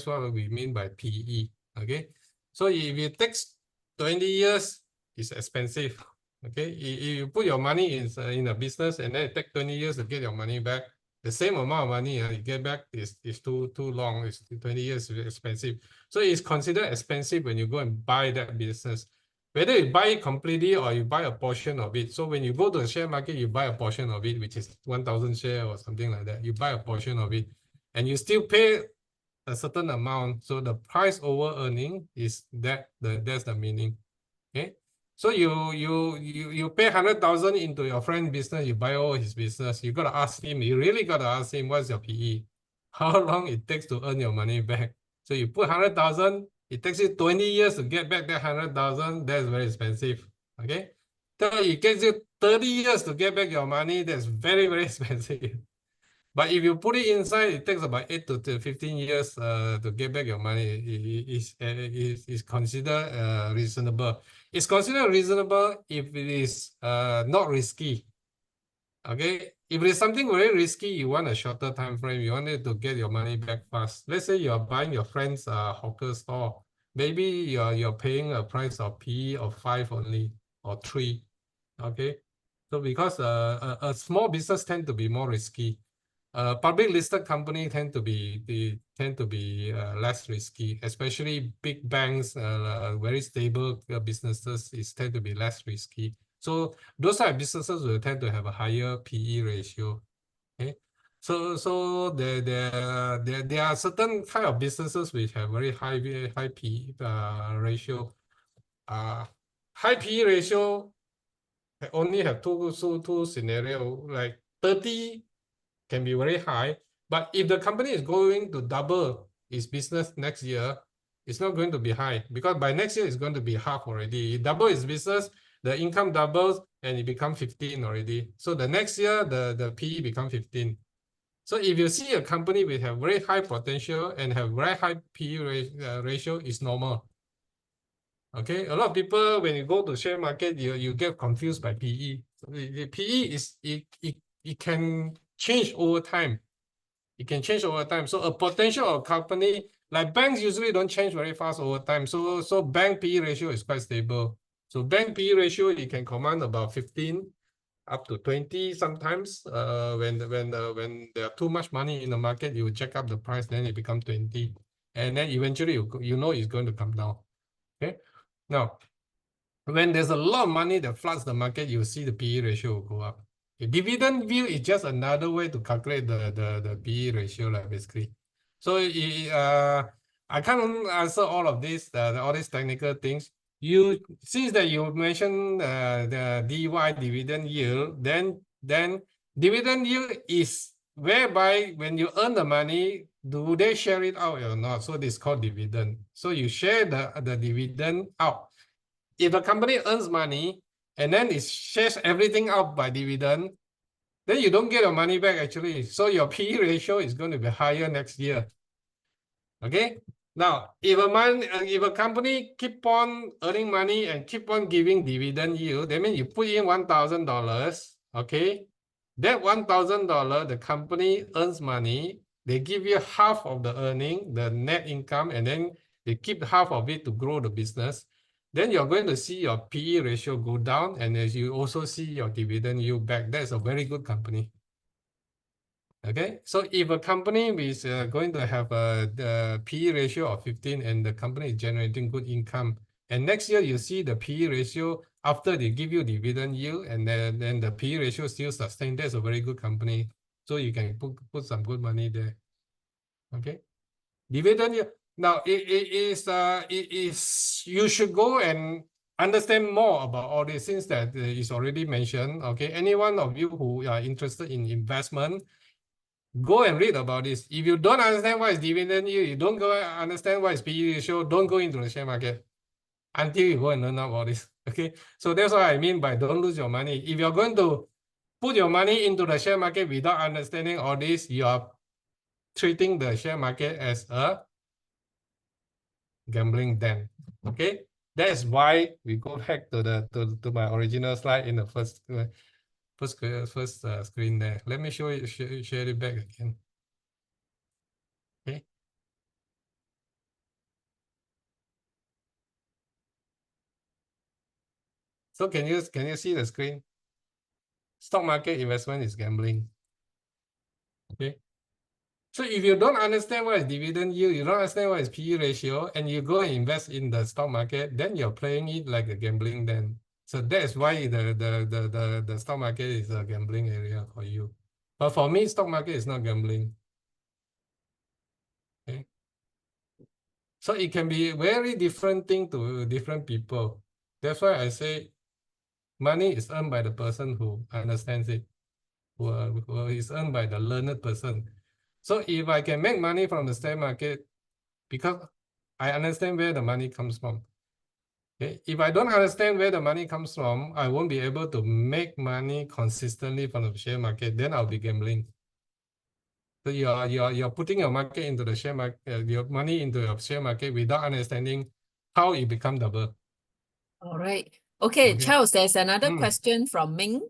what we mean by PE. Okay. So if it takes 20 years, it's expensive. Okay. If you put your money in a business and then it takes 20 years to get your money back, the same amount of money you get back is too long. It's 20 years is expensive. So it's considered expensive when you go and buy that business. Whether you buy it completely or you buy a portion of it. So when you go to the share market, you buy a portion of it, which is 1,000 share or something like that. You buy a portion of it and you still pay a certain amount. So the price over earning is that's the meaning. Okay. So you pay 100,000 into your friend business, you buy all his business. You gotta ask him, you really gotta ask him what's your PE, how long it takes to earn your money back. So you put 100,000, it takes you 20 years to get back that 100,000. That's very expensive. Okay. So it takes you 30 years to get back your money. That's very, very expensive. But if you put it inside, it takes about 8 to 15 years to get back your money. Is considered reasonable. It's considered reasonable if it is not risky. Okay, if it is something very risky, you want a shorter time frame. You want it to get your money back fast. Let's say you are buying your friend's hawker store. Maybe you're paying a price of PE of 5 only. or 3. Okay, so because a small business tend to be more risky. Public listed company tend to be less risky, especially big banks, very stable businesses tend to be less risky. So those type of businesses will tend to have a higher PE ratio. Okay, so there are certain kind of businesses which have very high PE ratio. High PE ratio only have two scenario, like 30 can be very high, but if the company is going to double its business next year, it's not going to be high, because by next year it's going to be half already. It double its business, the income doubles, and it becomes 15 already. So the next year, the PE become 15. So if you see a company with have very high potential and have very high PE ratio, is normal. Okay, a lot of people, when you go to share market, you get confused by PE. So the PE is it can change over time. It can change over time. So a potential of company, like banks usually don't change very fast over time. So bank PE ratio is quite stable. So bank PE ratio, it can command about 15 up to 20 sometimes. When there are too much money in the market, you check up the price, then it becomes 20. And then eventually you know it's going to come down. Okay. Now, when there's a lot of money that floods the market, you see the PE ratio will go up. The dividend yield is just another way to calculate the PE ratio, like basically. So I can't answer all of this, all these technical things. Since that you mentioned the DY dividend yield, then dividend yield is whereby when you earn the money, do they share it out or not? So this is called dividend. So you share the dividend out. If a company earns money and then it shares everything out by dividend, then you don't get your money back actually. So your PE ratio is going to be higher next year. Okay. Now, if a company keep on earning money and keep on giving dividend yield, that means you put in $1,000. Okay. That $1,000, the company earns money. They give you half of the earning, the net income, and then they keep half of it to grow the business. Then you're going to see your PE ratio go down, and as you also see your dividend yield back. That's a very good company. Okay, so if a company is going to have the PE ratio of 15 and the company is generating good income, and next year you see the PE ratio after they give you dividend yield, and then the PE ratio still sustained, that's a very good company. So you can put some good money there. Okay, dividend yield. Now it is you should go and understand more about all these things that is already mentioned. Okay, any one of you who are interested in investment, go and read about this. If you don't understand what is dividend yield, you don't go understand what is PE ratio, don't go into the share market until you go and learn about this. Okay, so that's what I mean by don't lose your money. If you're going to put your money into the share market without understanding all this, you are treating the share market as a gambling den. Okay, that's why we go back to my original slide in the first screen there. Let me share it back again. Okay. So can you see the screen? Stock market investment is gambling. Okay. So if you don't understand what is dividend yield, you don't understand what is PE ratio, and you go and invest in the stock market, then you're playing it like a gambling then. So that's why the stock market is a gambling area for you. But for me, stock market is not gambling. Okay. So it can be very different thing to different people. That's why I say money is earned by the person who understands it, who is earned by the learned person. So if I can make money from the stock market, because I understand where the money comes from. Okay? If I don't understand where the money comes from, I won't be able to make money consistently from the share market. Then I'll be gambling. So you're putting your market into the share market, your money into your share market without understanding how it become double.
All right. Okay, Charles, there's another
Mm.
question from Ming.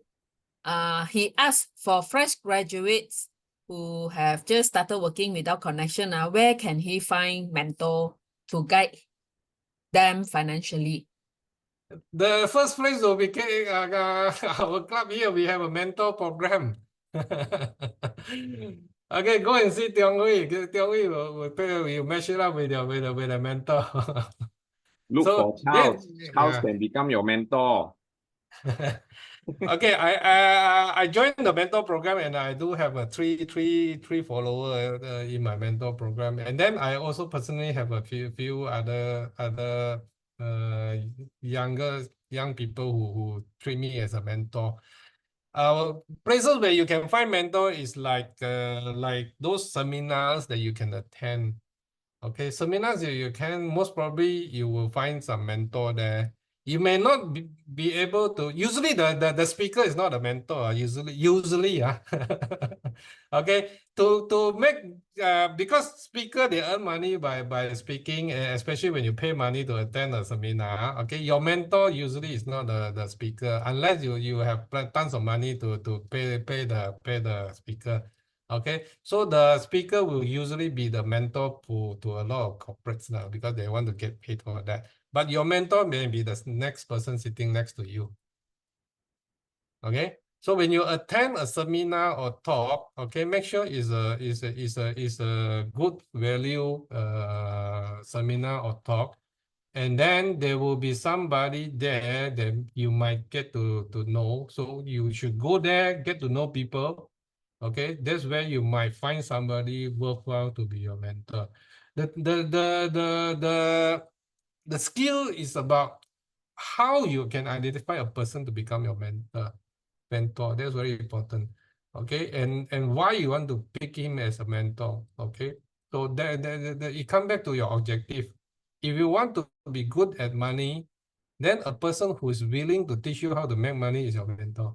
He asked for fresh graduates who have just started working without connection. Where can he find mentor to guide them financially?
The first place will be our club here. We have a mentor program. Okay, go and see Tiong Hui. Tiong Hui will match it up with the mentor.
Look
So
for Charles. Charles can become your mentor.
Okay, I joined the mentor program and I do have a three follower in my mentor program, and then I also personally have a few other young people who treat me as a mentor. Places where you can find mentor is like those seminars that you can attend. Okay, seminars you can most probably you will find some mentor there. You may not be able to. Usually the speaker is not a mentor. Usually okay, to make because speaker they earn money by speaking, especially when you pay money to attend a seminar. Okay, your mentor usually is not the speaker unless you have tons of money to pay the speaker. Okay, so the speaker will usually be the mentor to a lot of corporates now because they want to get paid for that. But your mentor may be the next person sitting next to you. Okay, so when you attend a seminar or talk, okay, make sure is a good value seminar or talk, and then there will be somebody there that you might get to know. So you should go there, get to know people. Okay, that's where you might find somebody worthwhile to be your mentor. The skill is about how you can identify a person to become your mentor. That's very important. Okay, and why you want to pick him as a mentor. Okay, so it comes back to your objective. If you want to be good at money, then a person who is willing to teach you how to make money is your mentor.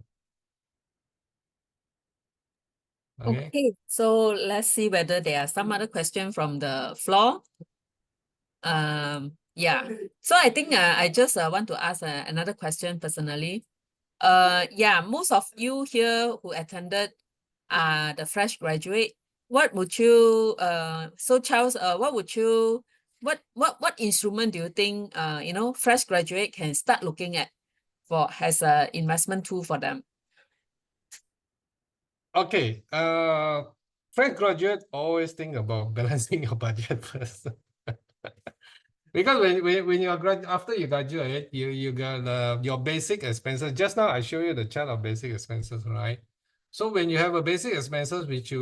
Okay.
Okay, so let's see whether there are some other questions from the floor. Yeah. So I think I just want to ask another question personally. Yeah, most of you here who attended are the fresh graduate. What would you so Charles, what would you what instrument do you think fresh graduate can start looking at for as a investment tool for them?
Okay, fresh graduate always think about balancing your budget first. Because when you are after you graduate, you got your basic expenses. Just now I show you the chart of basic expenses, right? So when you have a basic expenses which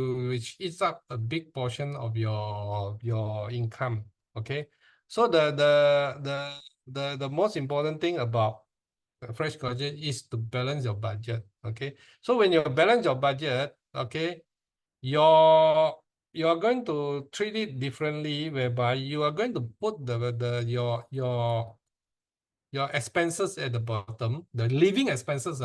eats up a big portion of your income, okay? So the most important thing about a fresh graduate is to balance your budget, okay? So when you balance your budget, okay, you're going to treat it differently, whereby you are going to put your expenses at the bottom, the living expenses,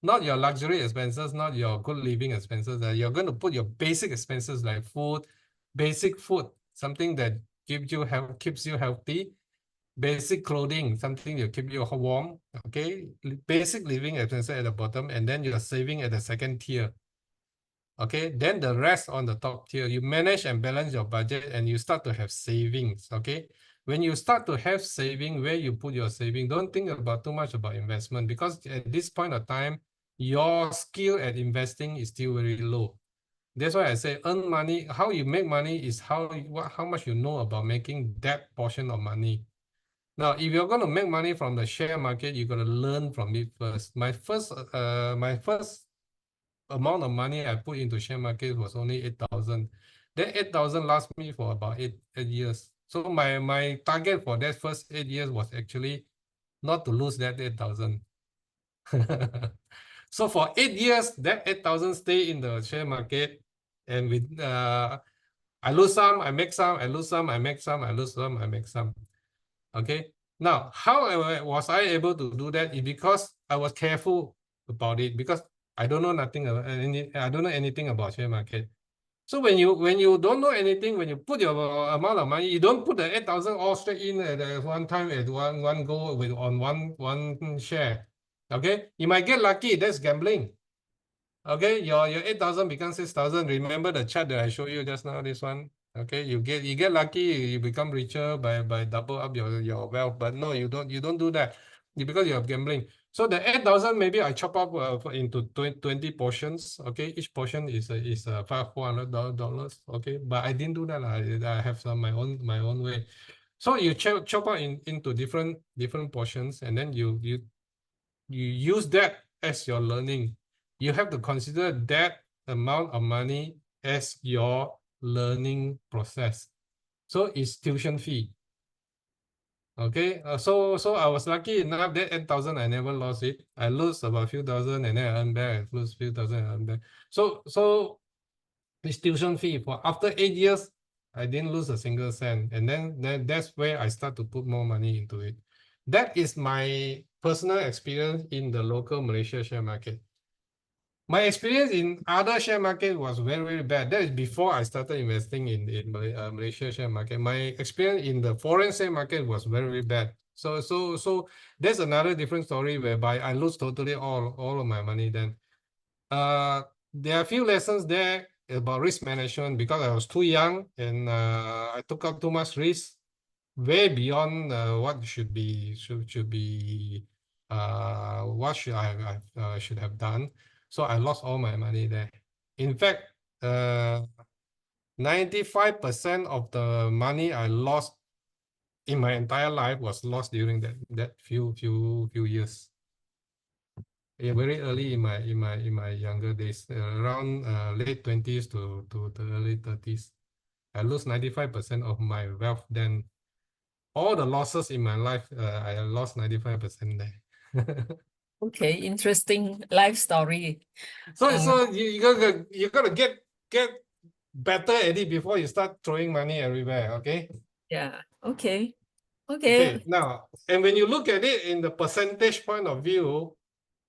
not your luxury expenses, not your good living expenses. You're going to put your basic expenses like food, basic food, something that keeps you healthy, basic clothing, something that keep you warm. Okay, basic living expenses at the bottom, and then you're saving at the second tier. Okay, then the rest on the top tier, you manage and balance your budget and you start to have savings. Okay, when you start to have saving, where you put your saving, don't think about too much about investment, because at this point of time, your skill at investing is still very low. That's why I say earn money. How you make money is how much you know about making that portion of money. Now, if you're going to make money from the share market, you got to learn from it first. My first amount of money I put into share market was only 8,000. That 8,000 lasts me for about eight years. So my target for that first 8 years was actually not to lose that 8,000. So for 8 years, that 8,000 stay in the share market, and with I lose some, I make some, I lose some, I make some, I lose some, I make some. Okay. Now, how was I able to do that? Is because I was careful about it, because I don't know nothing about I don't know anything about share market. So when you don't know anything, when you put your amount of money, you don't put the 8,000 all straight in at one time at one go with on one share. Okay, you might get lucky. That's gambling. Okay, your 8,000 becomes 6,000. Remember the chart that I showed you just now, this one? Okay, you get lucky, you become richer by double up your wealth. But no, you don't do that. because you have gambling. So the 8,000 maybe I chop up into 20 portions. Okay, each portion is $400. Okay, but I didn't do that. I have some my own way. So you chop up into different portions, and then you use that as your learning. You have to consider that amount of money as your learning process. So it's tuition fee. Okay, so I was lucky enough that 8,000 I never lost it. I lose about a few thousand and then I earn back. I lose a few thousand and earn back. So it's tuition fee for after 8 years, I didn't lose a single cent, and then that's where I start to put more money into it. That is my personal experience in the local Malaysia share market. My experience in other share market was very, very bad. That is before I started investing in Malaysia share market. My experience in the foreign share market was very, very bad. So there's another different story whereby I lose totally all of my money then. There are a few lessons there about risk management because I was too young and I took up too much risk, way beyond what should be what should I should have done. So I lost all my money there. In fact, 95% of the money I lost in my entire life was lost during that few years. Yeah, very early in my younger days, around late 20s to the early 30s. I lose 95% of my wealth then. All the losses in my life, I lost 95% there.
Okay, interesting life story.
So you gotta get better at it before you start throwing money everywhere. Okay.
Yeah. Okay.
Okay. Now, and when you look at it in the percentage point of view,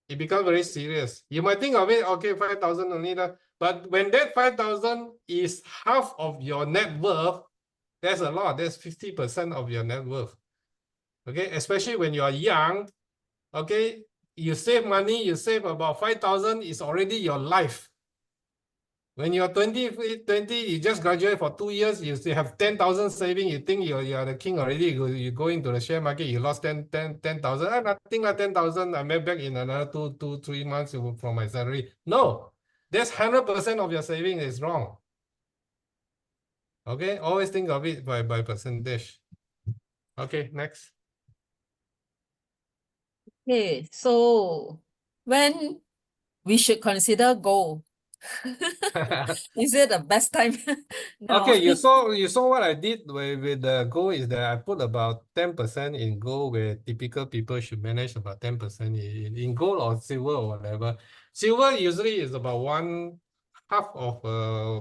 it becomes very serious. You might think of it, okay, 5,000 only, but when that 5,000 is half of your net worth, that's a lot. That's 50% of your net worth. Okay, especially when you are young. Okay, you save money, you save about 5,000, is already your life. When you're 20, you just graduate for 2 years, you still have 10,000 saving, you think you're the king already, you go into the share market, you lost 10,000, nothing like 10,000, I made back in another 3 months from my salary. No, that's 100% of your saving is wrong. Okay, always think of it by percentage. Okay, next.
Okay, so when we should consider gold? Is it the best time now?
Okay, you saw what I did with the gold is that I put about 10% in gold, where typical people should manage about 10% in gold or silver or whatever. Silver usually is about 1/2 of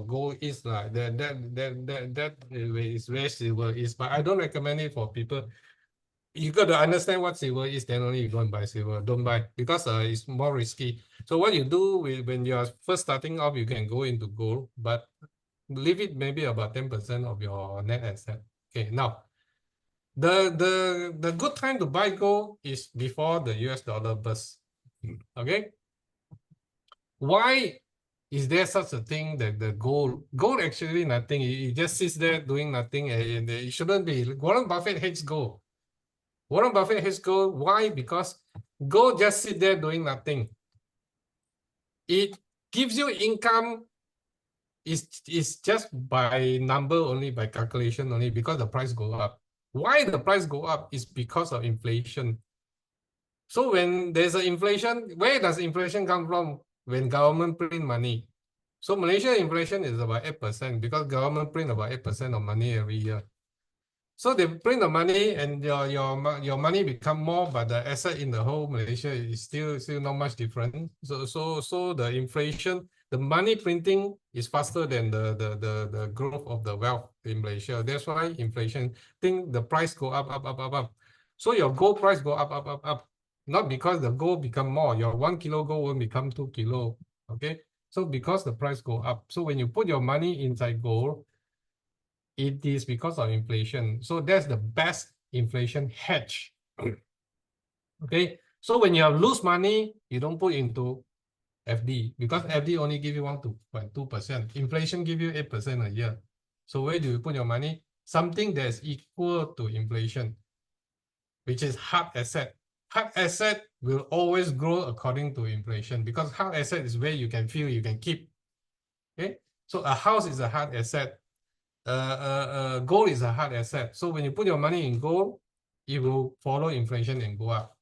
gold is like that is where silver is, but I don't recommend it for people. You got to understand what silver is, then only you go and buy silver. Don't buy because it's more risky. So what you do when you are first starting off, you can go into gold, but leave it maybe about 10% of your net asset. Okay, now the good time to buy gold is before the US dollar burst. Okay, why is there such a thing that the gold actually nothing, it just sits there doing nothing, and it shouldn't be. Warren Buffett hates gold. Warren Buffett hates gold. Why? Because gold just sit there doing nothing. It gives you income. It's just by number only, by calculation only, because the price go up. Why the price go up is because of inflation. So when there's an inflation, where does inflation come from? When government print money. So Malaysia inflation is about 8% because government print about 8% of money every year. So they print the money and your money become more, but the asset in the whole Malaysia is still not much different. So the inflation, the money printing is faster than the growth of the wealth in Malaysia. That's why inflation think the price go up. So your gold price go up. Not because the gold become more. Your 1 kilo gold won't become 2 kilo. Okay. So because the price go up. So when you put your money inside gold, it is because of inflation. So that's the best inflation hedge. Okay. So when you have lose money, you don't put into FD because FD only give you 1.2%. Inflation give you 8% a year. So where do you put your money? Something that is equal to inflation, which is hard asset. hard asset will always grow according to inflation because hard asset is where you can feel you can keep. Okay, so a house is a hard asset. Gold is a hard asset. So when you put your money in gold, it will follow inflation and go up.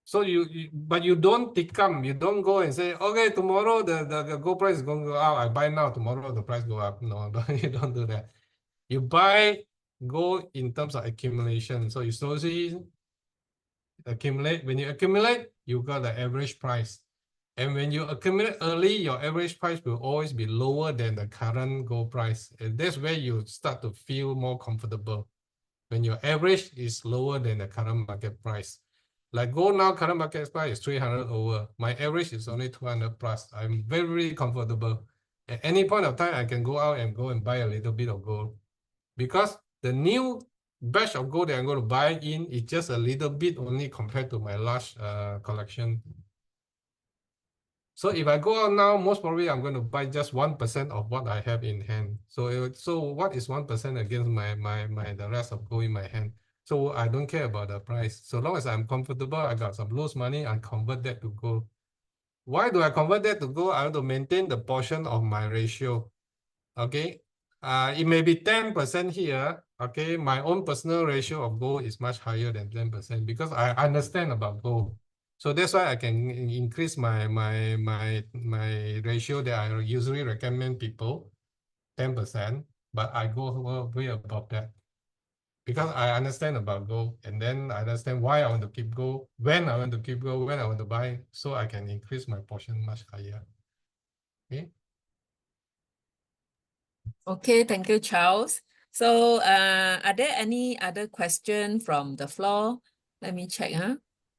So but you don't tikam, you don't go and say, okay, tomorrow the gold price is going to go up. I buy now, tomorrow the price go up. No, you don't do that. You buy gold in terms of accumulation. So you slowly accumulate. When you accumulate, you got the average price. And when you accumulate early, your average price will always be lower than the current gold price. And that's where you start to feel more comfortable. When your average is lower than the current market price. Like gold now, current market price is 300 over. My average is only 200 plus. I'm very comfortable. At any point of time, I can go out and go and buy a little bit of gold. Because the new batch of gold that I'm going to buy in is just a little bit only compared to my large collection. So if I go out now, most probably I'm going to buy just 1% of what I have in hand. So what is 1% against the rest of gold in my hand? So I don't care about the price. So long as I'm comfortable, I got some loose money, I convert that to gold. Why do I convert that to gold? I want to maintain the portion of my ratio. Okay. It may be 10% here. Okay. My own personal ratio of gold is much higher than 10% because I understand about gold. So that's why I can increase my ratio that I usually recommend people, 10%, but I go way above that. Because I understand about gold and then I understand why I want to keep gold, when I want to keep gold, when I want to buy, so I can increase my portion much higher. Okay.
Okay, thank you, Charles. So are there any other question from the floor? Let me check, huh?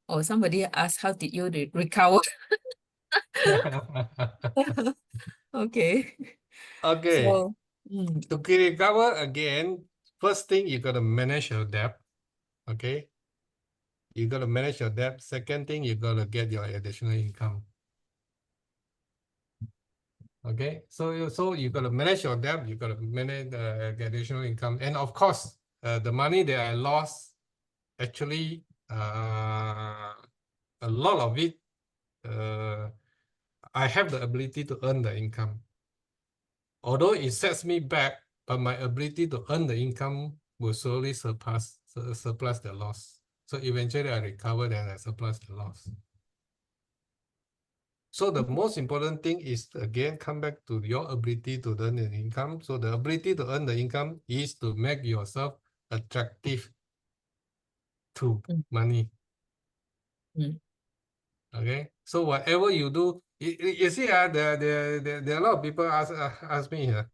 Oh, somebody asked, how did you recover? Okay.
Okay.
So,
To recover again, first thing you gotta manage your debt. Okay. You gotta manage your debt. Second thing, you gotta get your additional income. Okay. So you gotta manage your debt. You gotta manage the additional income, and of course, the money that I lost, actually, a lot of it, I have the ability to earn the income. Although it sets me back, but my ability to earn the income will slowly surplus the loss. So eventually I recover and I surplus the loss. So the most important thing is, again, come back to your ability to earn the income. So the ability to earn the income is to make yourself attractive to money. Okay. So whatever you do, you see, there are a lot of people ask me here.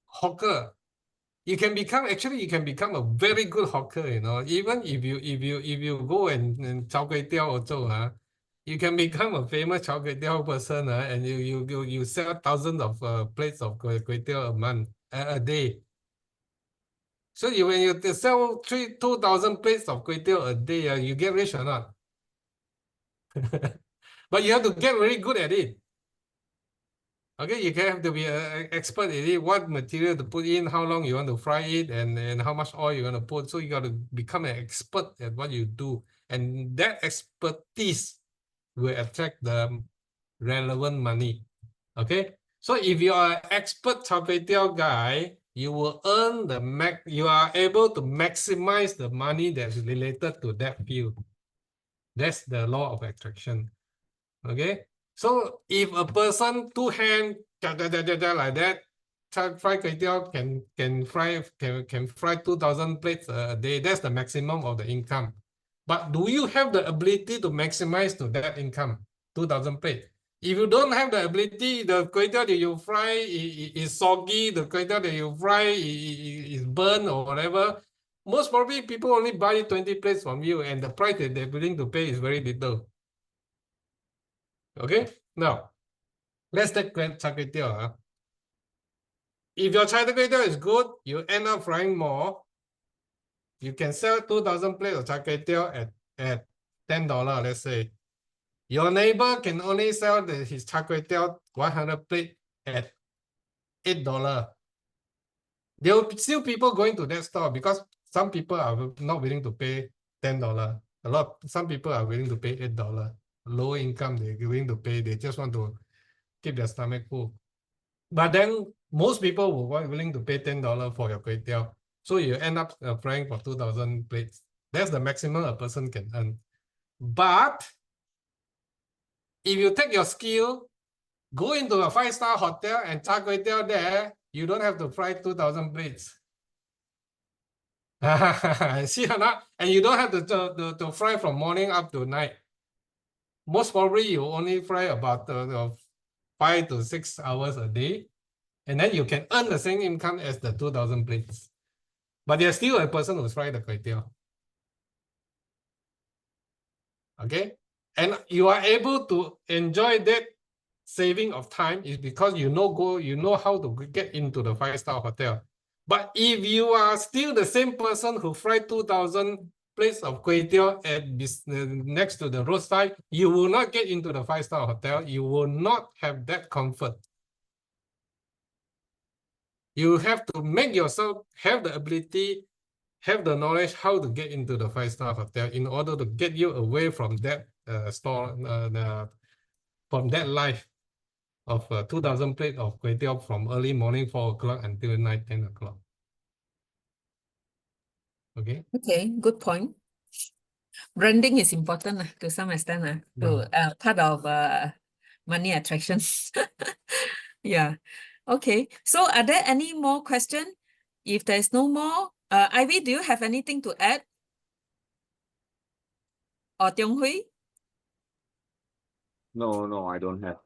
Hawker, you can become a very good hawker, you know. Even if you go and chao kway teow also, you can become a famous chao kway teow person, and you sell thousands of plates of kway teow a month, a day. So when you sell 2,000 plates of kway teow a day, you get rich or not? But you have to get very good at it. Okay, you have to be an expert in it, what material to put in, how long you want to fry it, and how much oil you want to put. So you got to become an expert at what you do. And that expertise will attract the relevant money. Okay, so if you are an expert chao kway teow guy, you will earn you are able to maximize the money that's related to that field. That's the law of attraction. Okay. So if a person two hand like that, fry kway teow can fry 2,000 plates a day. That's the maximum of the income. But do you have the ability to maximize to that income, 2,000 plates? If you don't have the ability, the kway teow that you fry is soggy, the kway teow that you fry is burnt or whatever, most probably people only buy 20 plates from you, and the price that they're willing to pay is very little. Okay, now let's take char kway teow. If your char kway teow is good, you end up frying more. You can sell 2,000 plates of char kway teow at $10, let's say. Your neighbor can only sell his char kway teow 100 plates at $8. There will still people going to that store because some people are not willing to pay $10. Some people are willing to pay $8. Low income, they're willing to pay. They just want to keep their stomach full. But then most people will be willing to pay $10 for your kway teow. So you end up frying for 2,000 plates. That's the maximum a person can earn. But if you take your skill, go into a 5-star hotel and char kway teow there, you don't have to fry 2,000 plates. See or not? And you don't have to fry from morning up to night. Most probably you only fry about 5 to 6 hours a day. And then you can earn the same income as the 2,000 plates. But there's still a person who's fried the kway teow. Okay? And you are able to enjoy that saving of time is because you know how to get into the 5-star hotel. But if you are still the same person who fried 2,000 plates of kway teow next to the roadside, you will not get into the 5-star hotel. You will not have that comfort. You have to make yourself have the ability, have the knowledge how to get into the 5-star hotel in order to get you away from that from that life of 2,000 plates of kway teow from early morning 4 o'clock until night 10 o'clock. Okay.
Okay, good point. Branding is important to some extent, to part of money attraction. Yeah. Okay. So are there any more questions? If there's no more, Ivy, do you have anything to add? Or Tiong Hui?
No, I don't have.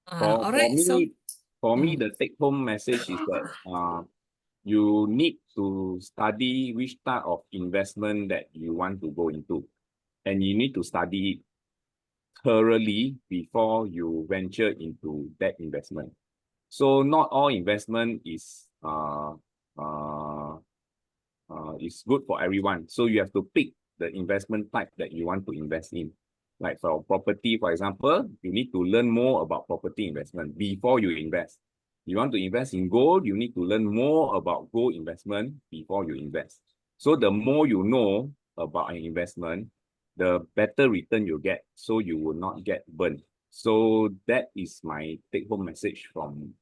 All right.
For me, the take-home message is that you need to study which type of investment that you want to go into. And you need to study thoroughly before you venture into that investment. So not all investment is good for everyone. So you have to pick the investment type that you want to invest in. Like for property, for example, you need to learn more about property investment before you invest. You want to invest in gold, you need to learn more about gold investment before you invest. So the more you know about an investment, the better return you get, so you will not get burned. So that is my take-home message from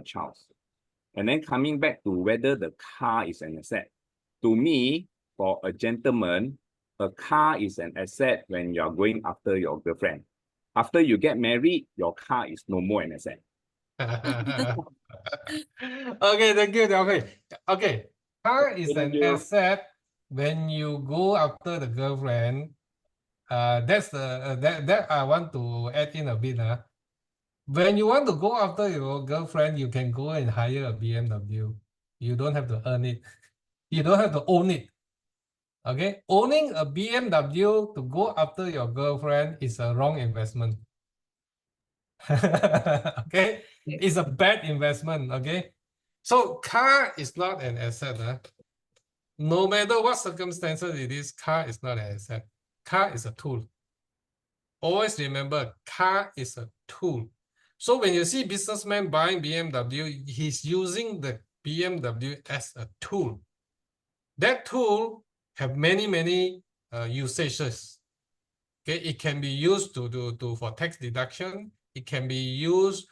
Charles. And then coming back to whether the car is an asset. To me, for a gentleman, a car is an asset when you're going after your girlfriend. After you get married, your car is no more an asset.
Okay, thank you. Okay, car is an asset when you go after the girlfriend. That's the that I want to add in a bit. When you want to go after your girlfriend, you can go and hire a BMW. You don't have to earn it. You don't have to own it. Okay, owning a BMW to go after your girlfriend is a wrong investment. Okay, it's a bad investment. Okay, so car is not an asset. No matter what circumstances it is, car is not an asset. Car is a tool. Always remember, car is a tool. So when you see businessman buying BMW, he's using the BMW as a tool. That tool have many usages. Okay, it can be used for tax deduction. It can be used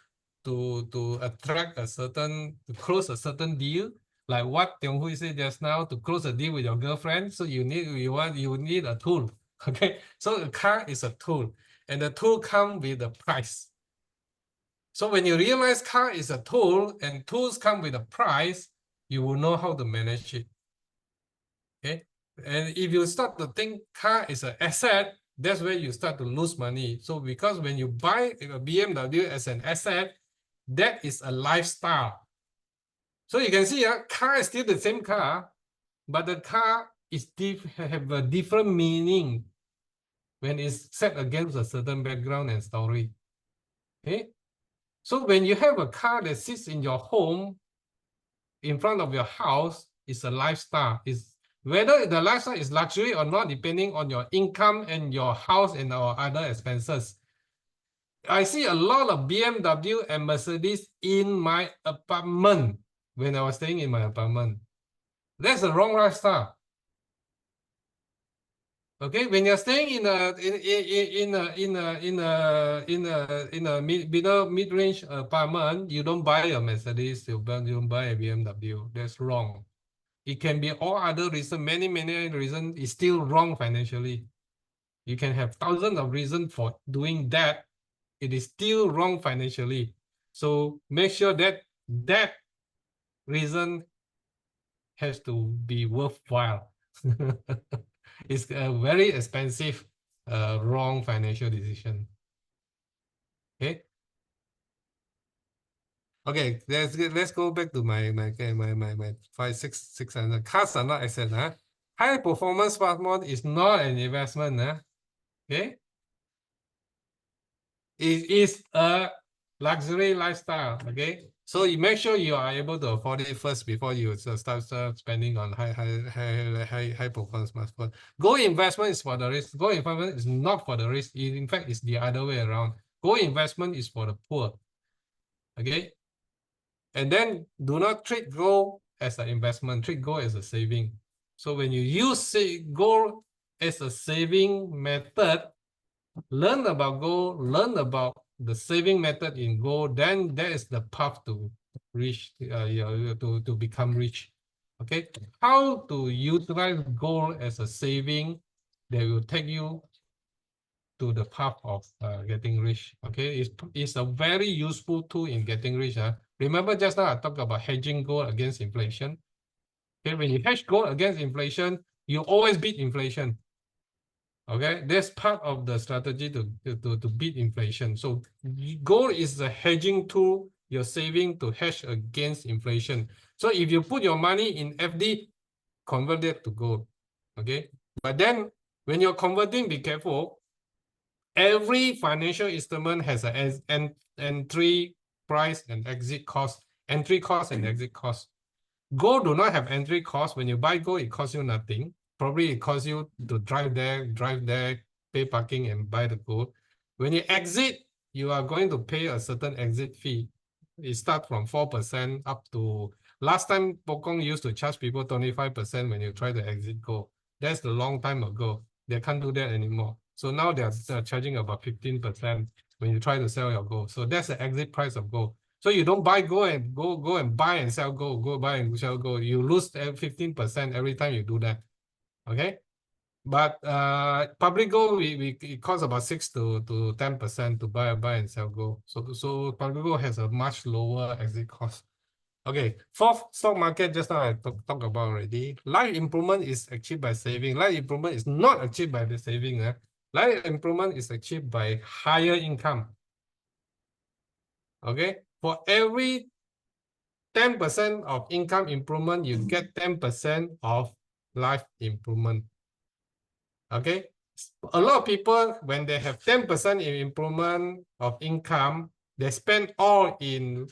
to attract to close a certain deal, like what Tiong Hui said just now, to close a deal with your girlfriend. So you need a tool. Okay, so the car is a tool, and the tool comes with a price. So when you realize car is a tool and tools come with a price, you will know how to manage it. Okay, and if you start to think car is an asset, that's where you start to lose money. So because when you buy a BMW as an asset, that is a lifestyle. So you can see car is still the same car, but the car is have a different meaning when it's set against a certain background and story. Okay, so when you have a car that sits in your home, in front of your house, it's a lifestyle. It's whether the lifestyle is luxury or not, depending on your income and your house and our other expenses. I see a lot of BMW and Mercedes in my apartment when I was staying in my apartment. That's the wrong lifestyle. Okay, when you're staying in a mid-range apartment, you don't buy a Mercedes, you don't buy a BMW. That's wrong. It can be all other reasons, many reasons. It's still wrong financially. You can have thousands of reasons for doing that. It is still wrong financially. So make sure that that reason has to be worthwhile. It's a very expensive, wrong financial decision. Okay. Okay, let's go back to my 5, 6, 600. Cars are not asset. High performance smartphone is not an investment. Okay. It is a luxury lifestyle. Okay. So you make sure you are able to afford it first before you start spending on high performance smartphone. Gold investment is for the risk. Gold investment is not for the risk. In fact, it's the other way around. Gold investment is for the poor. Okay. And then do not treat gold as an investment, treat gold as a saving. So when you use gold as a saving method, learn about gold, learn about the saving method in gold, then that is the path to reach, to become rich. Okay, how to utilize gold as a saving that will take you to the path of getting rich. Okay, it's a very useful tool in getting rich. Remember just now I talked about hedging gold against inflation. Okay, when you hedge gold against inflation, you always beat inflation. Okay, that's part of the strategy to beat inflation. So gold is a hedging tool you're saving to hedge against inflation. So if you put your money in FD, convert it to gold. Okay, but then when you're converting, be careful. Every financial instrument has an entry price and exit cost, entry cost and exit cost. Gold do not have entry cost. When you buy gold, it costs you nothing. Probably it costs you to drive there, pay parking and buy the gold. When you exit, you are going to pay a certain exit fee. It starts from 4% up to, last time Pokong used to charge people 25% when you try to exit gold. That's a long time ago. They can't do that anymore. So now they're charging about 15% when you try to sell your gold. So that's the exit price of gold. So you don't buy gold and go and buy and sell gold, go buy and sell gold. You lose 15% every time you do that. Okay. But public gold, it costs about 6 to 10% to buy and sell gold. So public gold has a much lower exit cost. Okay, fourth, stock market, just now I talked about already. Life improvement is achieved by saving. Life improvement is not achieved by the saving. Life improvement is achieved by higher income. Okay, for every 10% of income improvement, you get 10% of life improvement. Okay, a lot of people, when they have 10% in improvement of income, they spend all in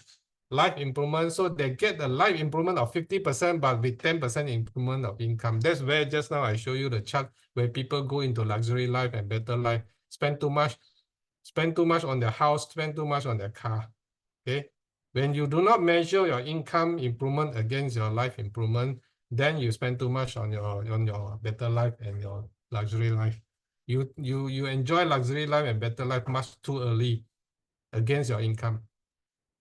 life improvement, so they get a life improvement of 50%, but with 10% improvement of income. That's where just now I show you the chart where people go into luxury life and better life, spend too much on their house, spend too much on their car. Okay, when you do not measure your income improvement against your life improvement, then you spend too much on your better life and your luxury life. You enjoy luxury life and better life much too early against your income.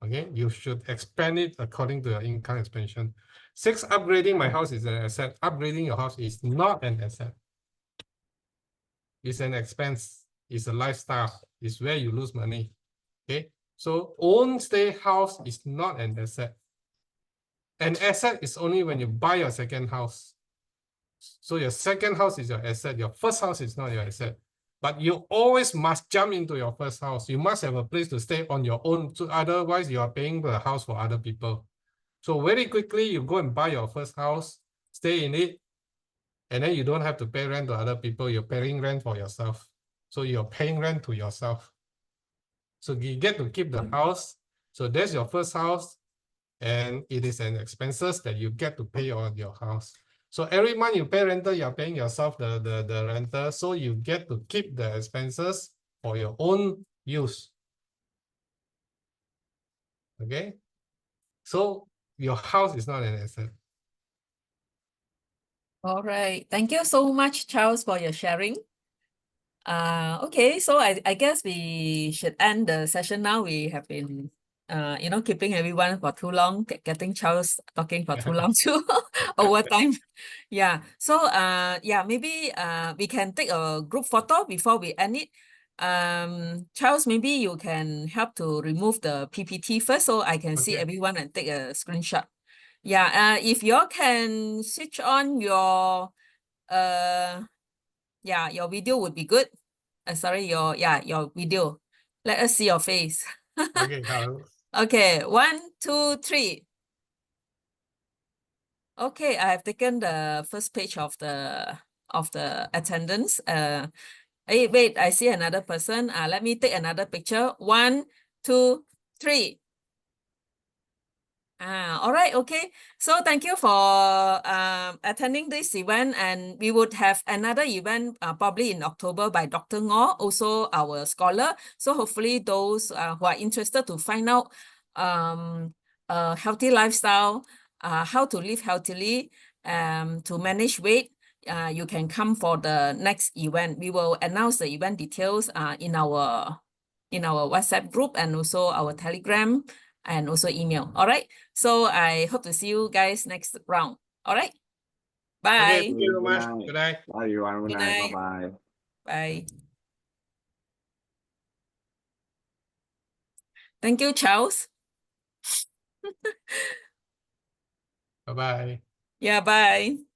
Okay, you should expand it according to your income expansion. 6, upgrading my house is an asset. Upgrading your house is not an asset. It's an expense. It's a lifestyle. It's where you lose money. Okay, so own stay house is not an asset. An asset is only when you buy your second house. So your second house is your asset. Your first house is not your asset. But you always must jump into your first house. You must have a place to stay on your own. So otherwise, you are paying the house for other people. So very quickly, you go and buy your first house, stay in it, and then you don't have to pay rent to other people. You're paying rent for yourself. So you're paying rent to yourself. So you get to keep the house. So that's your first house. And it is an expenses that you get to pay on your house. So every month you pay rental, you're paying yourself the rental. So you get to keep the expenses for your own use. Okay. So your house is not an asset.
All right. Thank you so much, Charles, for your sharing. Okay, so I guess we should end the session now. We have been keeping everyone for too long, getting Charles talking for too long too over time. Yeah. So yeah, maybe we can take a group photo before we end it. Charles, maybe you can help to remove the PPT first so I can see
Okay.
everyone and take a screenshot. Yeah, if you all can switch on your your video would be good. Sorry, your video. Let us see your face.
Okay.
Okay, 1, 2, 3. Okay, I have taken the first page of the attendance. Hey, wait, I see another person. Let me take another picture. 1, 2, 3. All right, okay. So thank you for attending this event, and we would have another event probably in October by Dr. Ngo, also our scholar. So hopefully those who are interested to find out a healthy lifestyle, how to live healthily, to manage weight, you can come for the next event. We will announce the event details in our WhatsApp group and also our Telegram and also email. All right. So I hope to see you guys next round. All right. Bye.
Okay. Thank you very
Good
much.
night.
Good night.
Bye, everyone. Good
Good
night.
night.
Bye-bye.
Bye. Thank you, Charles.
Bye bye.
Yeah, bye.